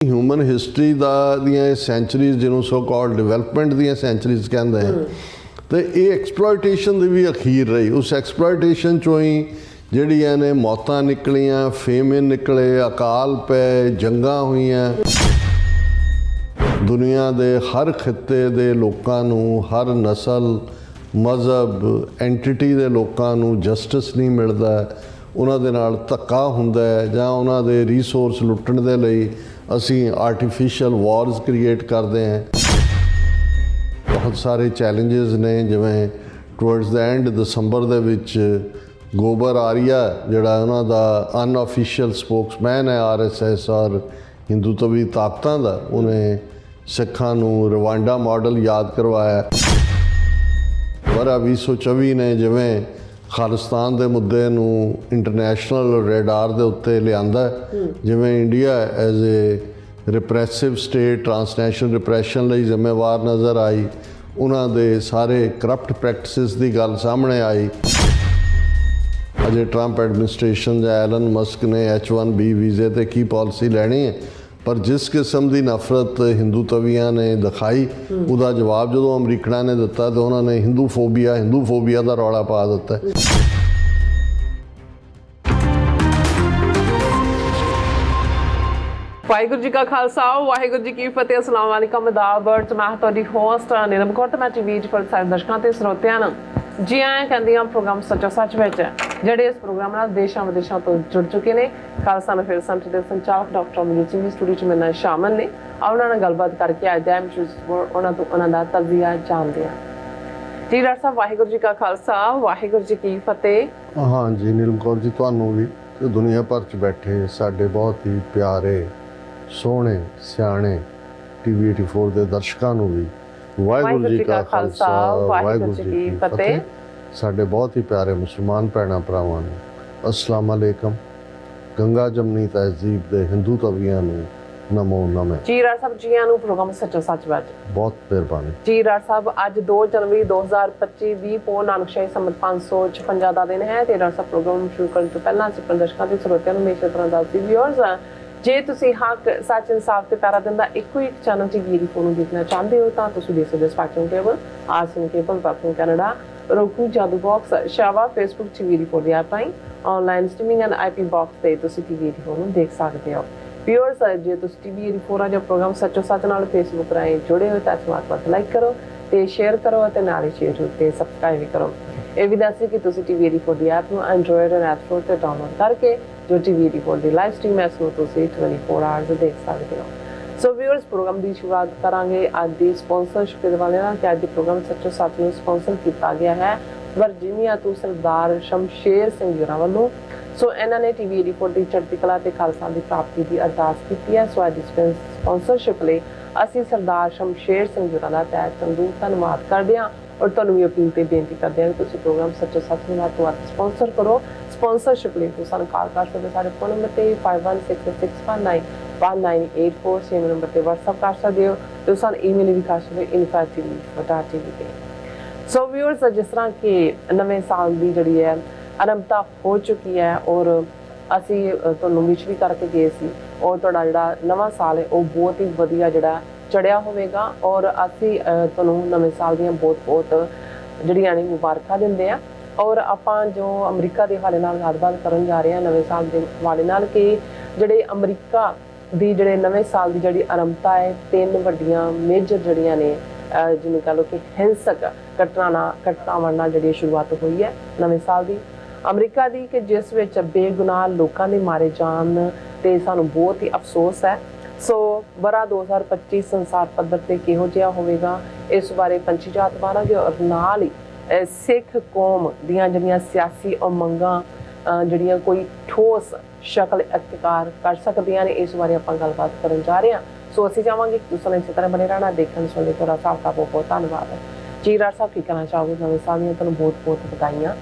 Human history ਦੀਆਂ centuries ਜਿਹਨੂੰ so called development ਦੀਆਂ ਸੈਂਚਰੀਜ਼ ਕਹਿੰਦੇ ਆ ਤੇ ਇਹ ਐਕਸਪਲੋਇਟੇਸ਼ਨ ਦੀ ਵੀ ਅਖੀਰ ਰਹੀ। ਉਸ ਐਕਸਪਲੋਇਟੇਸ਼ਨ ਚੋਂ ਹੀ ਜਿਹੜੀਆਂ ਨੇ ਮੌਤਾਂ ਨਿਕਲੀਆਂ, ਫੇਮਿਨ ਨਿਕਲੇ, ਅਕਾਲ ਪਏ, ਜੰਗਾਂ ਹੋਈਆਂ। ਦੁਨੀਆ ਦੇ ਹਰ ਖਿੱਤੇ ਦੇ ਲੋਕਾਂ ਨੂੰ, ਹਰ ਨਸਲ, ਮਜ਼ਹਬ, ਐਂਟੀਟੀ ਦੇ ਲੋਕਾਂ ਨੂੰ ਜਸਟਿਸ ਨਹੀਂ ਮਿਲਦਾ, ਉਹਨਾਂ ਦੇ ਨਾਲ ਧੱਕਾ ਹੁੰਦਾ ਹੈ ਜਾਂ ਉਹਨਾਂ ਦੇ ਰਿਸੋਰਸ ਲੁੱਟਣ ਦੇ ਲਈ ਅਸੀਂ ਆਰਟੀਫਿਸ਼ੀਅਲ ਵਾਰਸ ਕ੍ਰੀਏਟ ਕਰਦੇ ਹਾਂ। ਬਹੁਤ ਸਾਰੇ ਚੈਲੰਜਸ ਨੇ, ਜਿਵੇਂ ਟੁਵਰਡਸ ਦਾ ਐਂਡ ਦਸੰਬਰ ਦੇ ਵਿੱਚ ਗੋਬਰ ਆਰੀਆ ਜਿਹੜਾ ਉਹਨਾਂ ਦਾ ਅਨਆਫੀਸ਼ੀਅਲ ਸਪੋਕਸਮੈਨ ਹੈ RSS ਔਰ ਹਿੰਦੂਤਵੀ ਤਾਕਤਾਂ ਦਾ, ਉਹਨੇ ਸਿੱਖਾਂ ਨੂੰ ਰਵਾਂਡਾ ਮਾਡਲ ਯਾਦ ਕਰਵਾਇਆ। ਵਰ੍ਹਾ 2024 ਨੇ ਜਿਵੇਂ ਖਾਲਿਸਤਾਨ ਦੇ ਮੁੱਦੇ ਨੂੰ ਇੰਟਰਨੈਸ਼ਨਲ ਰੇਡਾਰ ਦੇ ਉੱਤੇ ਲਿਆਂਦਾ, ਜਿਵੇਂ India as a repressive state transnational repression ਲਈ ਜ਼ਿੰਮੇਵਾਰ ਨਜ਼ਰ ਆਈ। ਉਹਨਾਂ ਦੇ ਸਾਰੇ ਕਰਪਟ ਪ੍ਰੈਕਟਿਸਿਸ ਦੀ ਗੱਲ ਸਾਹਮਣੇ ਆਈ। ਅਜੇ ਟਰੰਪ ਐਡਮਿਨਿਸਟ੍ਰੇਸ਼ਨ ਜਾਂ ਐਲਨ ਮਸਕ ਨੇ H1B ਵੀਜ਼ੇ 'ਤੇ ਕੀ ਪਾਲਿਸੀ ਲੈਣੀ ਹੈ, ਪਰ ਜਿਸ ਕਿਸਮ ਦੀ ਨਫ਼ਰਤ ਹਿੰਦੂ ਤਵੀਆਂ ਨੇ ਦਿਖਾਈ, ਉਹਦਾ ਜਵਾਬ ਜਦੋਂ ਅਮਰੀਕਨਾਂ ਨੇ ਦਿੱਤਾ ਤਾਂ ਉਹਨਾਂ ਨੇ ਹਿੰਦੂ ਫੋਬੀਆ ਦਾ ਰੌਲਾ ਪਾ ਦਿੱਤਾ। ਵਾਹਿਗੁਰੂ ਜੀ ਕਾ ਖਾਲਸਾ, ਵਾਹਿਗੁਰੂ ਜੀ ਕੀ ਫਤਿਹ। ਅਸਲਾਮ ਵਾਲੇਕਮ, ਅਦਾਬਰਤ। ਮੈਂ ਤੁਹਾਡੀ ਹੋਸਟ ਨੀਲਮ ਕੌਰ ਤੇ ਮੈਂ ਟੀਵੀ 'ਚ ਸਾਰੇ ਦਰਸ਼ਕਾਂ ਤੇ ਸਰੋਤਿਆਂ ਨੂੰ ਜੀ ਆਇਆਂ ਕਹਿੰਦੀਆਂ ਪ੍ਰੋਗਰਾਮ ਸੱਚਾ ਸੱਚ ਵਿੱਚ, ਜਿਹੜੇ ਇਸ ਪ੍ਰੋਗਰਾਮ ਨਾਲ ਦੇਸ਼ਾਂ ਵਿਦੇਸ਼ਾਂ ਤੋਂ ਜੁੜ ਚੁੱਕੇ ਨੇ। ਖਾਲਸਾ ਨਫੇਰ ਸੈਂਟਰ ਦੇ ਸੰਚਾਲਕ ਡਾਕਟਰ ਅਮਰਜੀਤ ਸਿੰਘ ਸਟੂਡੀਓ 'ਚ ਮੇਰੇ ਨਾਲ ਸ਼ਾਮਲ ਨੇ। ਉਹਨਾਂ ਨਾਲ ਗੱਲਬਾਤ ਕਰਕੇ ਅੱਜ ਦਾ ਉਹਨਾਂ ਤੋਂ ਉਹਨਾਂ ਦਾ ਤਜ਼ੀਆ ਜਾਣਦੇ ਹਾਂ। ਜੀ ਡਾਕਟਰ ਸਾਹਿਬ, ਵਾਹਿਗੁਰੂ ਜੀ ਕਾ ਖਾਲਸਾ, ਵਾਹਿਗੁਰੂ ਜੀ ਕੀ ਫਤਿਹ। ਹਾਂਜੀ ਨੀਲਮ ਕੌਰ ਜੀ, ਤੁਹਾਨੂੰ ਵੀ ਤੇ ਦੁਨੀਆ ਭਰ 'ਚ ਬੈਠੇ ਸਾਡੇ ਬਹੁਤ ਹੀ ਪਿਆਰੇ, ਸੋਹਣੇ, ਸਿਆਣੇ TV 84 ਦੇ ਦਰਸ਼ਕਾਂ ਨੂੰ ਵੀ ਵਾਹਿਗੁਰੂ ਜੀ ਕਾ ਖਾਲਸਾ, ਵਾਹਿਗੁਰੂ ਜੀ ਕੀ ਫਤਿਹ। ਸਾਡੇ ਬਹੁਤ ਹੀ ਪਿਆਰੇ ਮੁਸਲਮਾਨ ਭੈਣਾਂ ਭਰਾਵਾਂ ਨੂੰ ਅਸਲਾਮ ਵਾਲੇਕਮ। ਗੰਗਾ ਜਮਨੀ ਤਹਿਜ਼ੀਬ ਦੇ ਹਿੰਦੂ ਤਵੀਆਂ ਨੂੰ ਨਮੋ ਨਮੇ। ਜੀ ਰਾਜ ਸਾਹਿਬ, ਜੀਆਂ ਨੂੰ ਪ੍ਰੋਗਰਾਮ ਸੱਚਾ ਸੱਚ ਵਿੱਚ ਬਹੁਤ ਮਿਹਰਬਾਨੀ। ਜੀ ਰਾਜ ਸਾਹਿਬ, ਅੱਜ 2 ਜਨਵਰੀ 2025 ਦੀ ਪੋ ਨਾਨਕਸ਼ਾਹੀ ਸੰਮਤ 556 ਦਾ ਦਿਨ ਹੈ ਤੇ ਰਾਜ ਸਾਹਿਬ ਪ੍ਰੋਗਰਾਮ ਸ਼ੁਰੂ ਕਰਨ ਤੋਂ ਪਹਿਲਾਂ ਅਸੀਂ ਦਰਸ਼ਕਾਂ ਦੇ ਸਰੋਤਿਆਂ ਨੂੰ ਹਮੇਸ਼ਾ ਤਰ੍ਹਾਂ ਦੱਸਦੀ ਵੀਅਰਸ, ਜੇ ਤੁਸੀਂ ਹੱਕ, ਸੱਚ, ਇਨਸਾਫ ਤੇ ਪਿਆਰਾ ਦਿਨ ਦਾ ਇੱਕੋ ਇੱਕ ਚੈਨਲ TV 84 ਨੂੰ ਦੇਖਣਾ ਚਾਹੁੰਦੇ ਹੋ ਤਾਂ ਤੁਸੀਂ ਦੇਖ ਸਕਦੇ ਹੋ Spectrum cable, RCN cable, Webcom Canada, roku, Jadoo box, ਸ਼ਾਵਾ, ਫੇਸਬੁੱਕ TV 84 ਦੀ ਐਪ ਰਾਹੀਂ online streaming and IP box ਤੇ ਤੁਸੀਂ TV 84 ਨੂੰ ਦੇਖ ਸਕਦੇ ਹੋ। ਵੀਅਰਸ, ਜੇ ਤੁਸੀਂ TV 84 ਦਾ ਪ੍ਰੋਗਰਾਮ ਸੱਚੋ ਸੱਚ ਨਾਲ ਫੇਸਬੁੱਕ ਰਾਹੀਂ ਜੁੜੇ ਹੋ ਤਾਂ ਇਸ ਲਾਈਕ ਕਰੋ ਤੇ ਸ਼ੇਅਰ ਕਰੋ ਅਤੇ ਨਾਲ ਹੀ ਸ਼ੇਅਰ ਤੇ ਸਬਸਕ੍ਰਾਈਬ ਵੀ ਕਰੋ। ਇਹ ਵੀ ਦੱਸੋ ਕਿ ਤੁਸੀਂ TV 84 ਦੀ ਐਪ ਨੂੰ ਐਂਡਰੋਇਡ ਅਤੇ ਐਪ ਸਟੋਰ ਤੇ ਡਾਊਨਲੋਡ ਕਰਕੇ ਜੋ TV 84 ਦੀ ਲਾਈਵ ਸਟ੍ਰੀਮ ਹੈ ਇਸ ਨੂੰ ਤੁਸੀਂ 24 ਆਵਰਸ ਦੇਖ ਸਕਦੇ ਹੋ। ਸੋ ਵੀਅਰਸ, ਪ੍ਰੋਗਰਾਮ ਦੀ ਸ਼ੁਰੂਆਤ ਕਰਾਂਗੇ ਅੱਜ ਦੀ ਸਪਾਂਸਰਸ਼ਿਪ ਦੇ ਵਾਲੇ ਨਾਲ ਕਿ ਅੱਜ ਦੇ ਪ੍ਰੋਗਰਾਮ ਸੱਚੋ ਸੱਚ ਨੂੰ ਸਪਾਂਸਰ ਕੀਤਾ ਗਿਆ ਹੈ ਵਰਜੀਨੀਆ ਤੋਂ ਸਰਦਾਰ ਸ਼ਮਸ਼ੇਰ ਸਿੰਘ ਜੀ ਵੱਲੋਂ। ਸੋ ਇਹਨਾਂ ਨੇ TV 84 ਦੀ ਚੜ੍ਹਦੀ ਕਲਾ ਤੇ ਖਾਲਸਾ ਦੀ ਪ੍ਰਾਪਤੀ ਦੀ ਅਰਦਾਸ ਕੀਤੀ ਹੈ। ਸੋ ਅੱਜ ਦੀ ਸਪਾਂਸਰਸ਼ਿਪ ਲਈ ਅਸੀਂ ਸਰਦਾਰ ਸ਼ਮਸ਼ੇਰ ਸਿੰਘ ਜੀ ਦਾ ਤਹਿ ਤੰਦੂਰ ਧੰਨਵਾਦ ਕਰਦੇ ਹਾਂ ਔਰ ਤੁਹਾਨੂੰ ਵੀ ਅਪੀਲ ਤੇ ਬੇਨਤੀ ਕਰਦੇ ਹਾਂ ਕਿ ਤੁਸੀਂ ਪ੍ਰੋਗਰਾਮ ਸੱਚੋ ਸੱਚ ਨੂੰ ਵੱਧ ਸਪਾਂਸਰ ਕਰੋ। ਸਪਾਂਸਰਸ਼ਿਪ ਲਈ ਤੁਸੀਂ ਸਾਨੂੰ ਕਾਲ ਕਰ ਸਕਦੇ ਹੋ ਸਾਡੇ ਫੋਨ ਨੰਬਰ ਤੇ 5166191984 ਸੇਮ ਨੰਬਰ ਤੇ WhatsApp ਕਰ ਸਕਦੇ ਹੋ ਤੇ ਸਾਨੂੰ ਈਮੇਲ ਵੀ ਕਰ ਸਕਦੇ ਹੋ info@tv ਤੇ। ਸੋ ਵੀਅਰਸ, ਜਿਸ ਤਰ੍ਹਾਂ ਕਿ ਨਵੇਂ ਸਾਲ ਦੀ ਜਿਹੜੀ ਹੈ ਆਰੰਭਤਾ ਹੋ ਚੁੱਕੀ ਹੈ ਔਰ ਅਸੀਂ ਤੁਹਾਨੂੰ ਵਿਸ਼ ਵੀ ਕਰਕੇ ਗਏ ਸੀ ਔਰ ਤੁਹਾਡਾ ਜਿਹੜਾ ਨਵਾਂ ਸਾਲ ਹੈ ਉਹ ਬਹੁਤ ਹੀ ਵਧੀਆ ਜਿਹੜਾ ਚੜਿਆ ਹੋਵੇਗਾ ਔਰ ਅਸੀਂ ਤੁਹਾਨੂੰ ਨਵੇਂ ਸਾਲ ਦੀਆਂ ਬਹੁਤ ਜਿਹੜੀਆਂ ਨੇ ਮੁਬਾਰਕਾਂ ਦਿੰਦੇ ਆ। ਔਰ ਆਪਾਂ ਜੋ ਅਮਰੀਕਾ ਦੇ ਹਵਾਲੇ ਨਾਲ ਗੱਲਬਾਤ ਕਰਨ ਜਾ ਰਹੇ ਹਾਂ ਨਵੇਂ ਸਾਲ ਦੇ ਹਵਾਲੇ ਨਾਲ, ਕਿ ਜਿਹੜੇ ਅਮਰੀਕਾ ਦੀ ਜਿਹੜੇ ਨਵੇਂ ਸਾਲ ਦੀ ਜਿਹੜੀ ਆਰੰਭਤਾ ਹੈ 3 ਵੱਡੀਆਂ ਮੇਜਰ ਜਿਹੜੀਆਂ ਨੇ ਜਿਹਨੂੰ ਕਹ ਲਓ ਕਿ ਹਿੰਸਕ ਘਟਨਾਵਾਂ ਨਾਲ ਜਿਹੜੀ ਸ਼ੁਰੂਆਤ ਹੋਈ ਹੈ ਨਵੇਂ ਸਾਲ ਦੀ ਅਮਰੀਕਾ ਦੀ, ਕਿ ਜਿਸ ਵਿੱਚ ਬੇਗੁਨਾਹ ਲੋਕਾਂ ਦੇ ਮਾਰੇ ਜਾਣ ਤੇ ਸਾਨੂੰ ਬਹੁਤ ਹੀ ਅਫਸੋਸ ਹੈ। ਸੋ ਵਰ੍ਹਾ 2025 ਸੰਸਾਰ ਪੱਧਰ ਤੇ ਕਿਹੋ ਜਿਹਾ ਹੋਵੇਗਾ ਇਸ ਬਾਰੇ ਪੰਛੀ ਜਾਤ ਬਾਰਾਂਗੇ ਔਰ ਨਾਲ ਹੀ ਸਿੱਖ ਕੌਮ ਦੀਆਂ ਜਿਹੜੀਆਂ ਸਿਆਸੀ ਉਮੰਗਾਂ ਜਿਹੜੀਆਂ ਕੋਈ ਠੋਸ ਸ਼ਕਲ ਅਖਤਿਆਰ ਕਰ ਸਕਦੀਆਂ ਨੇ ਇਸ ਬਾਰੇ ਆਪਾਂ ਗੱਲਬਾਤ ਕਰਨ ਜਾ ਰਹੇ ਹਾਂ। ਸੋ ਅਸੀਂ ਚਾਹਾਂਗੇ ਕਿ ਤੁਸੀਂ ਇਸੇ ਤਰ੍ਹਾਂ ਬਣੇ ਰਹਿਣਾ, ਦੇਖਣ ਸੁਣਨ ਤੁਹਾਡਾ ਸਾਹਿਬ ਦਾ ਬਹੁਤ ਧੰਨਵਾਦ। ਜੀ ਰਾਜ ਸਾਹਿਬ, ਕੀ ਕਹਿਣਾ ਚਾਹੋਗੇ? ਨਵੇਂ ਸਾਲ ਦੀਆਂ ਤੁਹਾਨੂੰ ਬਹੁਤ ਵਧਾਈਆਂ।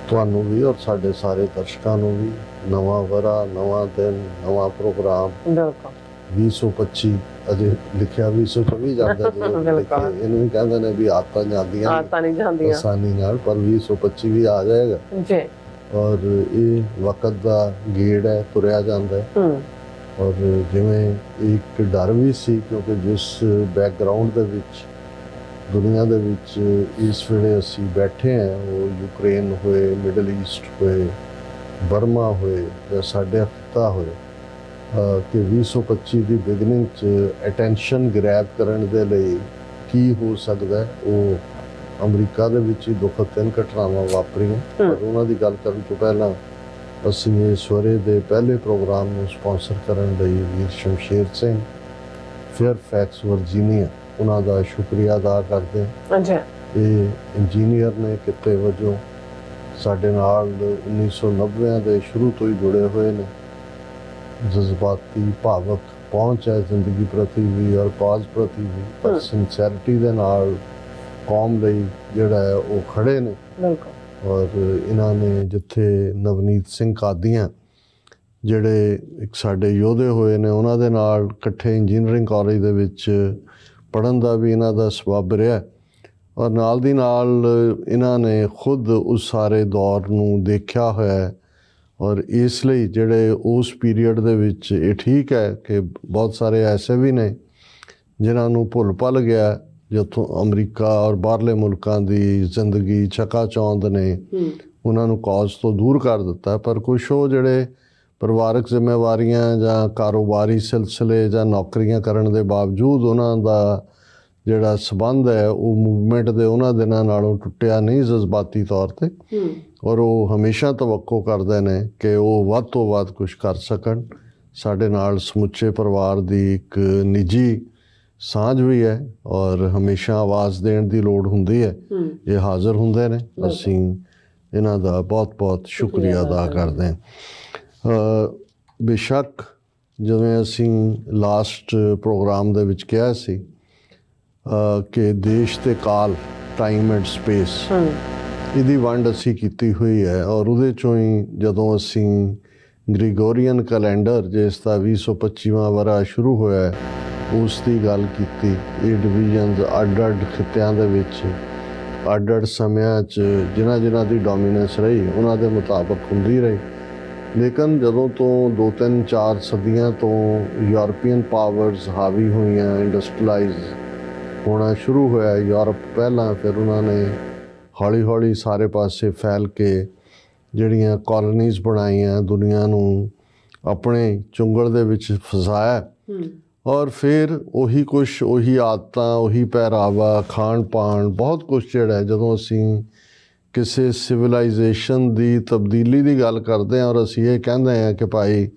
ਤੁਹਾਨੂੰ ਵੀ ਔਰ ਸਾਡੇ ਸਾਰੇ ਦਰਸ਼ਕਾਂ ਨੂੰ ਵੀ ਨਵਾਂ ਵਰ੍ਹਾ, ਨਵਾਂ ਦਿਨ, ਨਵਾਂ ਪ੍ਰੋਗਰਾਮ। ਬਿਲਕੁਲ 2025 ਅਜੇ ਲਿਖਿਆ 2024 ਜਾਂਦਾ ਇਹਨੂੰ ਵੀ ਕਹਿੰਦੇ ਨੇ ਵੀ ਆਦਤਾਂ ਨਹੀਂ ਜਾਂਦੀਆਂ ਆਸਾਨੀ ਨਾਲ, ਪਰ 2025 ਵੀ ਆ ਜਾਏਗਾ ਜੀ ਔਰ ਇਹ ਵਕਤ ਦਾ ਗੇੜ ਹੈ, ਤੁਰਿਆ ਜਾਂਦਾ ਹੈ। ਔਰ ਜਿਵੇਂ ਇੱਕ ਡਰ ਵੀ ਸੀ ਕਿਉਂਕਿ ਜਿਸ ਬੈਕਗਰਾਉਂਡ ਦੇ ਵਿੱਚ ਦੁਨੀਆ ਦੇ ਵਿੱਚ ਇਸ ਵੇਲੇ ਅਸੀਂ ਬੈਠੇ ਹਾਂ, ਉਹ ਯੂਕਰੇਨ ਹੋਏ, ਮਿਡਲ ਈਸਟ ਹੋਏ, ਬਰਮਾ ਹੋਏ ਜਾਂ ਸਾਡੇ ਖਿੱਤਾ ਹੋਏ, ਕਿ 2025 ਦੀ ਬਿਗਨਿੰਗ 'ਚ ਅਟੈਂਸ਼ਨ ਗ੍ਰੈਬ ਕਰਨ ਦੇ ਲਈ ਕੀ ਹੋ ਸਕਦਾ ਹੈ। ਉਹ ਅਮਰੀਕਾ ਦੇ ਵਿੱਚ ਹੀ ਦੁਖਦ 3 ਘਟਨਾਵਾਂ ਵਾਪਰੀਆਂ। ਪਰ ਉਹਨਾਂ ਦੀ ਗੱਲ ਕਰਨ ਤੋਂ ਪਹਿਲਾਂ ਅਸੀਂ ਇਸ ਵਰ੍ਹੇ ਦੇ ਪਹਿਲੇ ਪ੍ਰੋਗਰਾਮ ਨੂੰ ਸਪਾਂਸਰ ਕਰਨ ਲਈ ਵੀਰ ਸ਼ਮਸ਼ੇਰ ਸਿੰਘ ਫੇਅਰਫੈਕਸ ਵਰਜੀਨੀਆ, ਉਹਨਾਂ ਦਾ ਸ਼ੁਕਰੀਆ ਅਦਾ ਕਰਦੇ ਹਾਂ। ਅੱਛਾ, ਇਹ ਇੰਜੀਨੀਅਰ ਨੇ ਕਿੱਤੇ ਵਜੋਂ ਸਾਡੇ ਨਾਲ 1990 ਦੇ ਸ਼ੁਰੂ ਤੋਂ ਹੀ ਜੁੜੇ ਹੋਏ ਨੇ। ਜਜ਼ਬਾਤੀ ਭਾਵਕ ਪਹੁੰਚ ਹੈ ਜ਼ਿੰਦਗੀ ਪ੍ਰਤੀ ਵੀ ਔਰ ਕਾਜ਼ ਪ੍ਰਤੀ ਵੀ, ਪਰ ਸਿੰਸੈਰਿਟੀ ਦੇ ਨਾਲ ਕੌਮ ਲਈ ਜਿਹੜਾ ਹੈ ਉਹ ਖੜੇ ਨੇ। ਬਿਲਕੁਲ। ਔਰ ਇਹਨਾਂ ਨੇ ਜਿੱਥੇ ਨਵਨੀਤ ਸਿੰਘ ਕਾਦੀਆਂ ਜਿਹੜੇ ਇੱਕ ਸਾਡੇ ਯੋਧੇ ਹੋਏ ਨੇ, ਉਹਨਾਂ ਦੇ ਨਾਲ ਇਕੱਠੇ ਇੰਜੀਨੀਅਰਿੰਗ ਕਾਲਜ ਦੇ ਵਿੱਚ ਪੜ੍ਹਨ ਦਾ ਵੀ ਇਹਨਾਂ ਦਾ ਸਬੱਬ ਰਿਹਾ। ਔਰ ਨਾਲ ਦੀ ਨਾਲ ਇਹਨਾਂ ਨੇ ਖੁਦ ਉਸ ਸਾਰੇ ਦੌਰ ਨੂੰ ਦੇਖਿਆ ਹੋਇਆ ਹੈ। ਔਰ ਇਸ ਲਈ ਜਿਹੜੇ ਉਸ ਪੀਰੀਅਡ ਦੇ ਵਿੱਚ ਇਹ ਠੀਕ ਹੈ ਕਿ ਬਹੁਤ ਸਾਰੇ ਐਸੇ ਵੀ ਨੇ ਜਿਨ੍ਹਾਂ ਨੂੰ ਭੁੱਲ ਭੱਲ ਗਿਆ, ਜਿੱਥੋਂ ਅਮਰੀਕਾ ਔਰ ਬਾਹਰਲੇ ਮੁਲਕਾਂ ਦੀ ਜ਼ਿੰਦਗੀ ਚਕਾਚੌਂਦ ਨੇ ਉਹਨਾਂ ਨੂੰ ਕੌਜ਼ ਤੋਂ ਦੂਰ ਕਰ ਦਿੱਤਾ। ਪਰ ਕੁਛ ਉਹ ਜਿਹੜੇ ਪਰਿਵਾਰਕ ਜ਼ਿੰਮੇਵਾਰੀਆਂ ਜਾਂ ਕਾਰੋਬਾਰੀ ਸਿਲਸਿਲੇ ਜਾਂ ਨੌਕਰੀਆਂ ਕਰਨ ਦੇ ਬਾਵਜੂਦ ਉਹਨਾਂ ਦਾ ਜਿਹੜਾ ਸਬੰਧ ਹੈ ਉਹ ਮੂਵਮੈਂਟ ਦੇ ਉਹਨਾਂ ਦਿਨਾਂ ਨਾਲੋਂ ਟੁੱਟਿਆ ਨਹੀਂ ਜਜ਼ਬਾਤੀ ਤੌਰ 'ਤੇ। ਔਰ ਉਹ ਹਮੇਸ਼ਾ ਤਵੱਕੋ ਕਰਦੇ ਨੇ ਕਿ ਉਹ ਵੱਧ ਤੋਂ ਵੱਧ ਕੁਛ ਕਰ ਸਕਣ। ਸਾਡੇ ਨਾਲ ਸਮੁੱਚੇ ਪਰਿਵਾਰ ਦੀ ਇੱਕ ਨਿੱਜੀ ਸਾਂਝ ਵੀ ਹੈ ਔਰ ਹਮੇਸ਼ਾ ਆਵਾਜ਼ ਦੇਣ ਦੀ ਲੋੜ ਹੁੰਦੀ ਹੈ, ਇਹ ਹਾਜ਼ਰ ਹੁੰਦੇ ਨੇ। ਅਸੀਂ ਇਹਨਾਂ ਦਾ ਬਹੁਤ ਬਹੁਤ ਸ਼ੁਕਰੀਆ ਅਦਾ ਕਰਦੇ ਹਾਂ। ਬੇਸ਼ੱਕ ਜਿਵੇਂ ਅਸੀਂ ਲਾਸਟ ਪ੍ਰੋਗਰਾਮ ਦੇ ਵਿੱਚ ਕਿਹਾ ਸੀ ਕਿ ਦੇਸ਼ ਤੇ ਕਾਲ, ਟਾਈਮ ਐਂਡ ਸਪੇਸ, ਇਹਦੀ ਵੰਡ ਅਸੀਂ ਕੀਤੀ ਹੋਈ ਹੈ। ਔਰ ਉਹਦੇ 'ਚੋਂ ਹੀ ਜਦੋਂ ਅਸੀਂ ਗ੍ਰੀਗੋਰੀਅਨ ਕੈਲੰਡਰ ਜਿਸ ਦਾ 2025ਵਾਂ ਵਰ੍ਹਾ ਸ਼ੁਰੂ ਹੋਇਆ ਉਸ ਦੀ ਗੱਲ ਕੀਤੀ। ਇਹ ਡਿਵੀਜ਼ਨਸ ਅੱਡ-ਅੱਡ ਖਿੱਤਿਆਂ ਦੇ ਵਿੱਚ ਅੱਡ-ਅੱਡ ਸਮਿਆਂ 'ਚ ਜਿਨ੍ਹਾਂ ਦੀ ਡੋਮੀਨੈਂਸ ਰਹੀ ਉਹਨਾਂ ਦੇ ਮੁਤਾਬਕ ਹੁੰਦੀ ਰਹੀ। ਲੇਕਿਨ ਜਦੋਂ ਤੋਂ 2-3-4 ਸਦੀਆਂ ਤੋਂ ਯੂਰਪੀਅਨ ਪਾਵਰਸ ਹਾਵੀ ਹੋਈਆਂ, ਇੰਡਸਟਰੀਲਾਈਜ਼ ਹੋਣਾ ਸ਼ੁਰੂ ਹੋਇਆ ਯੂਰਪ ਪਹਿਲਾਂ, ਫਿਰ ਉਹਨਾਂ ਨੇ ਹੌਲੀ ਹੌਲੀ ਸਾਰੇ ਪਾਸੇ ਫੈਲ ਕੇ ਜਿਹੜੀਆਂ ਕਾਲੋਨੀਜ਼ ਬਣਾਈਆਂ, ਦੁਨੀਆ ਨੂੰ ਆਪਣੇ ਚੁੰਗਲ ਦੇ ਵਿੱਚ ਫਸਾਇਆ। ਔਰ ਫਿਰ ਉਹੀ ਕੁਛ, ਉਹੀ ਆਦਤਾਂ, ਉਹੀ ਪਹਿਰਾਵਾ, ਖਾਣ ਪਾਣ, ਬਹੁਤ ਕੁਛ ਜਿਹੜਾ ਹੈ, ਜਦੋਂ ਅਸੀਂ ਕਿਸੇ ਸਿਵਲਾਈਜੇਸ਼ਨ ਦੀ ਤਬਦੀਲੀ ਦੀ ਗੱਲ ਕਰਦੇ ਹਾਂ ਔਰ ਅਸੀਂ ਇਹ ਕਹਿੰਦੇ ਹਾਂ ਕਿ ਭਾਈ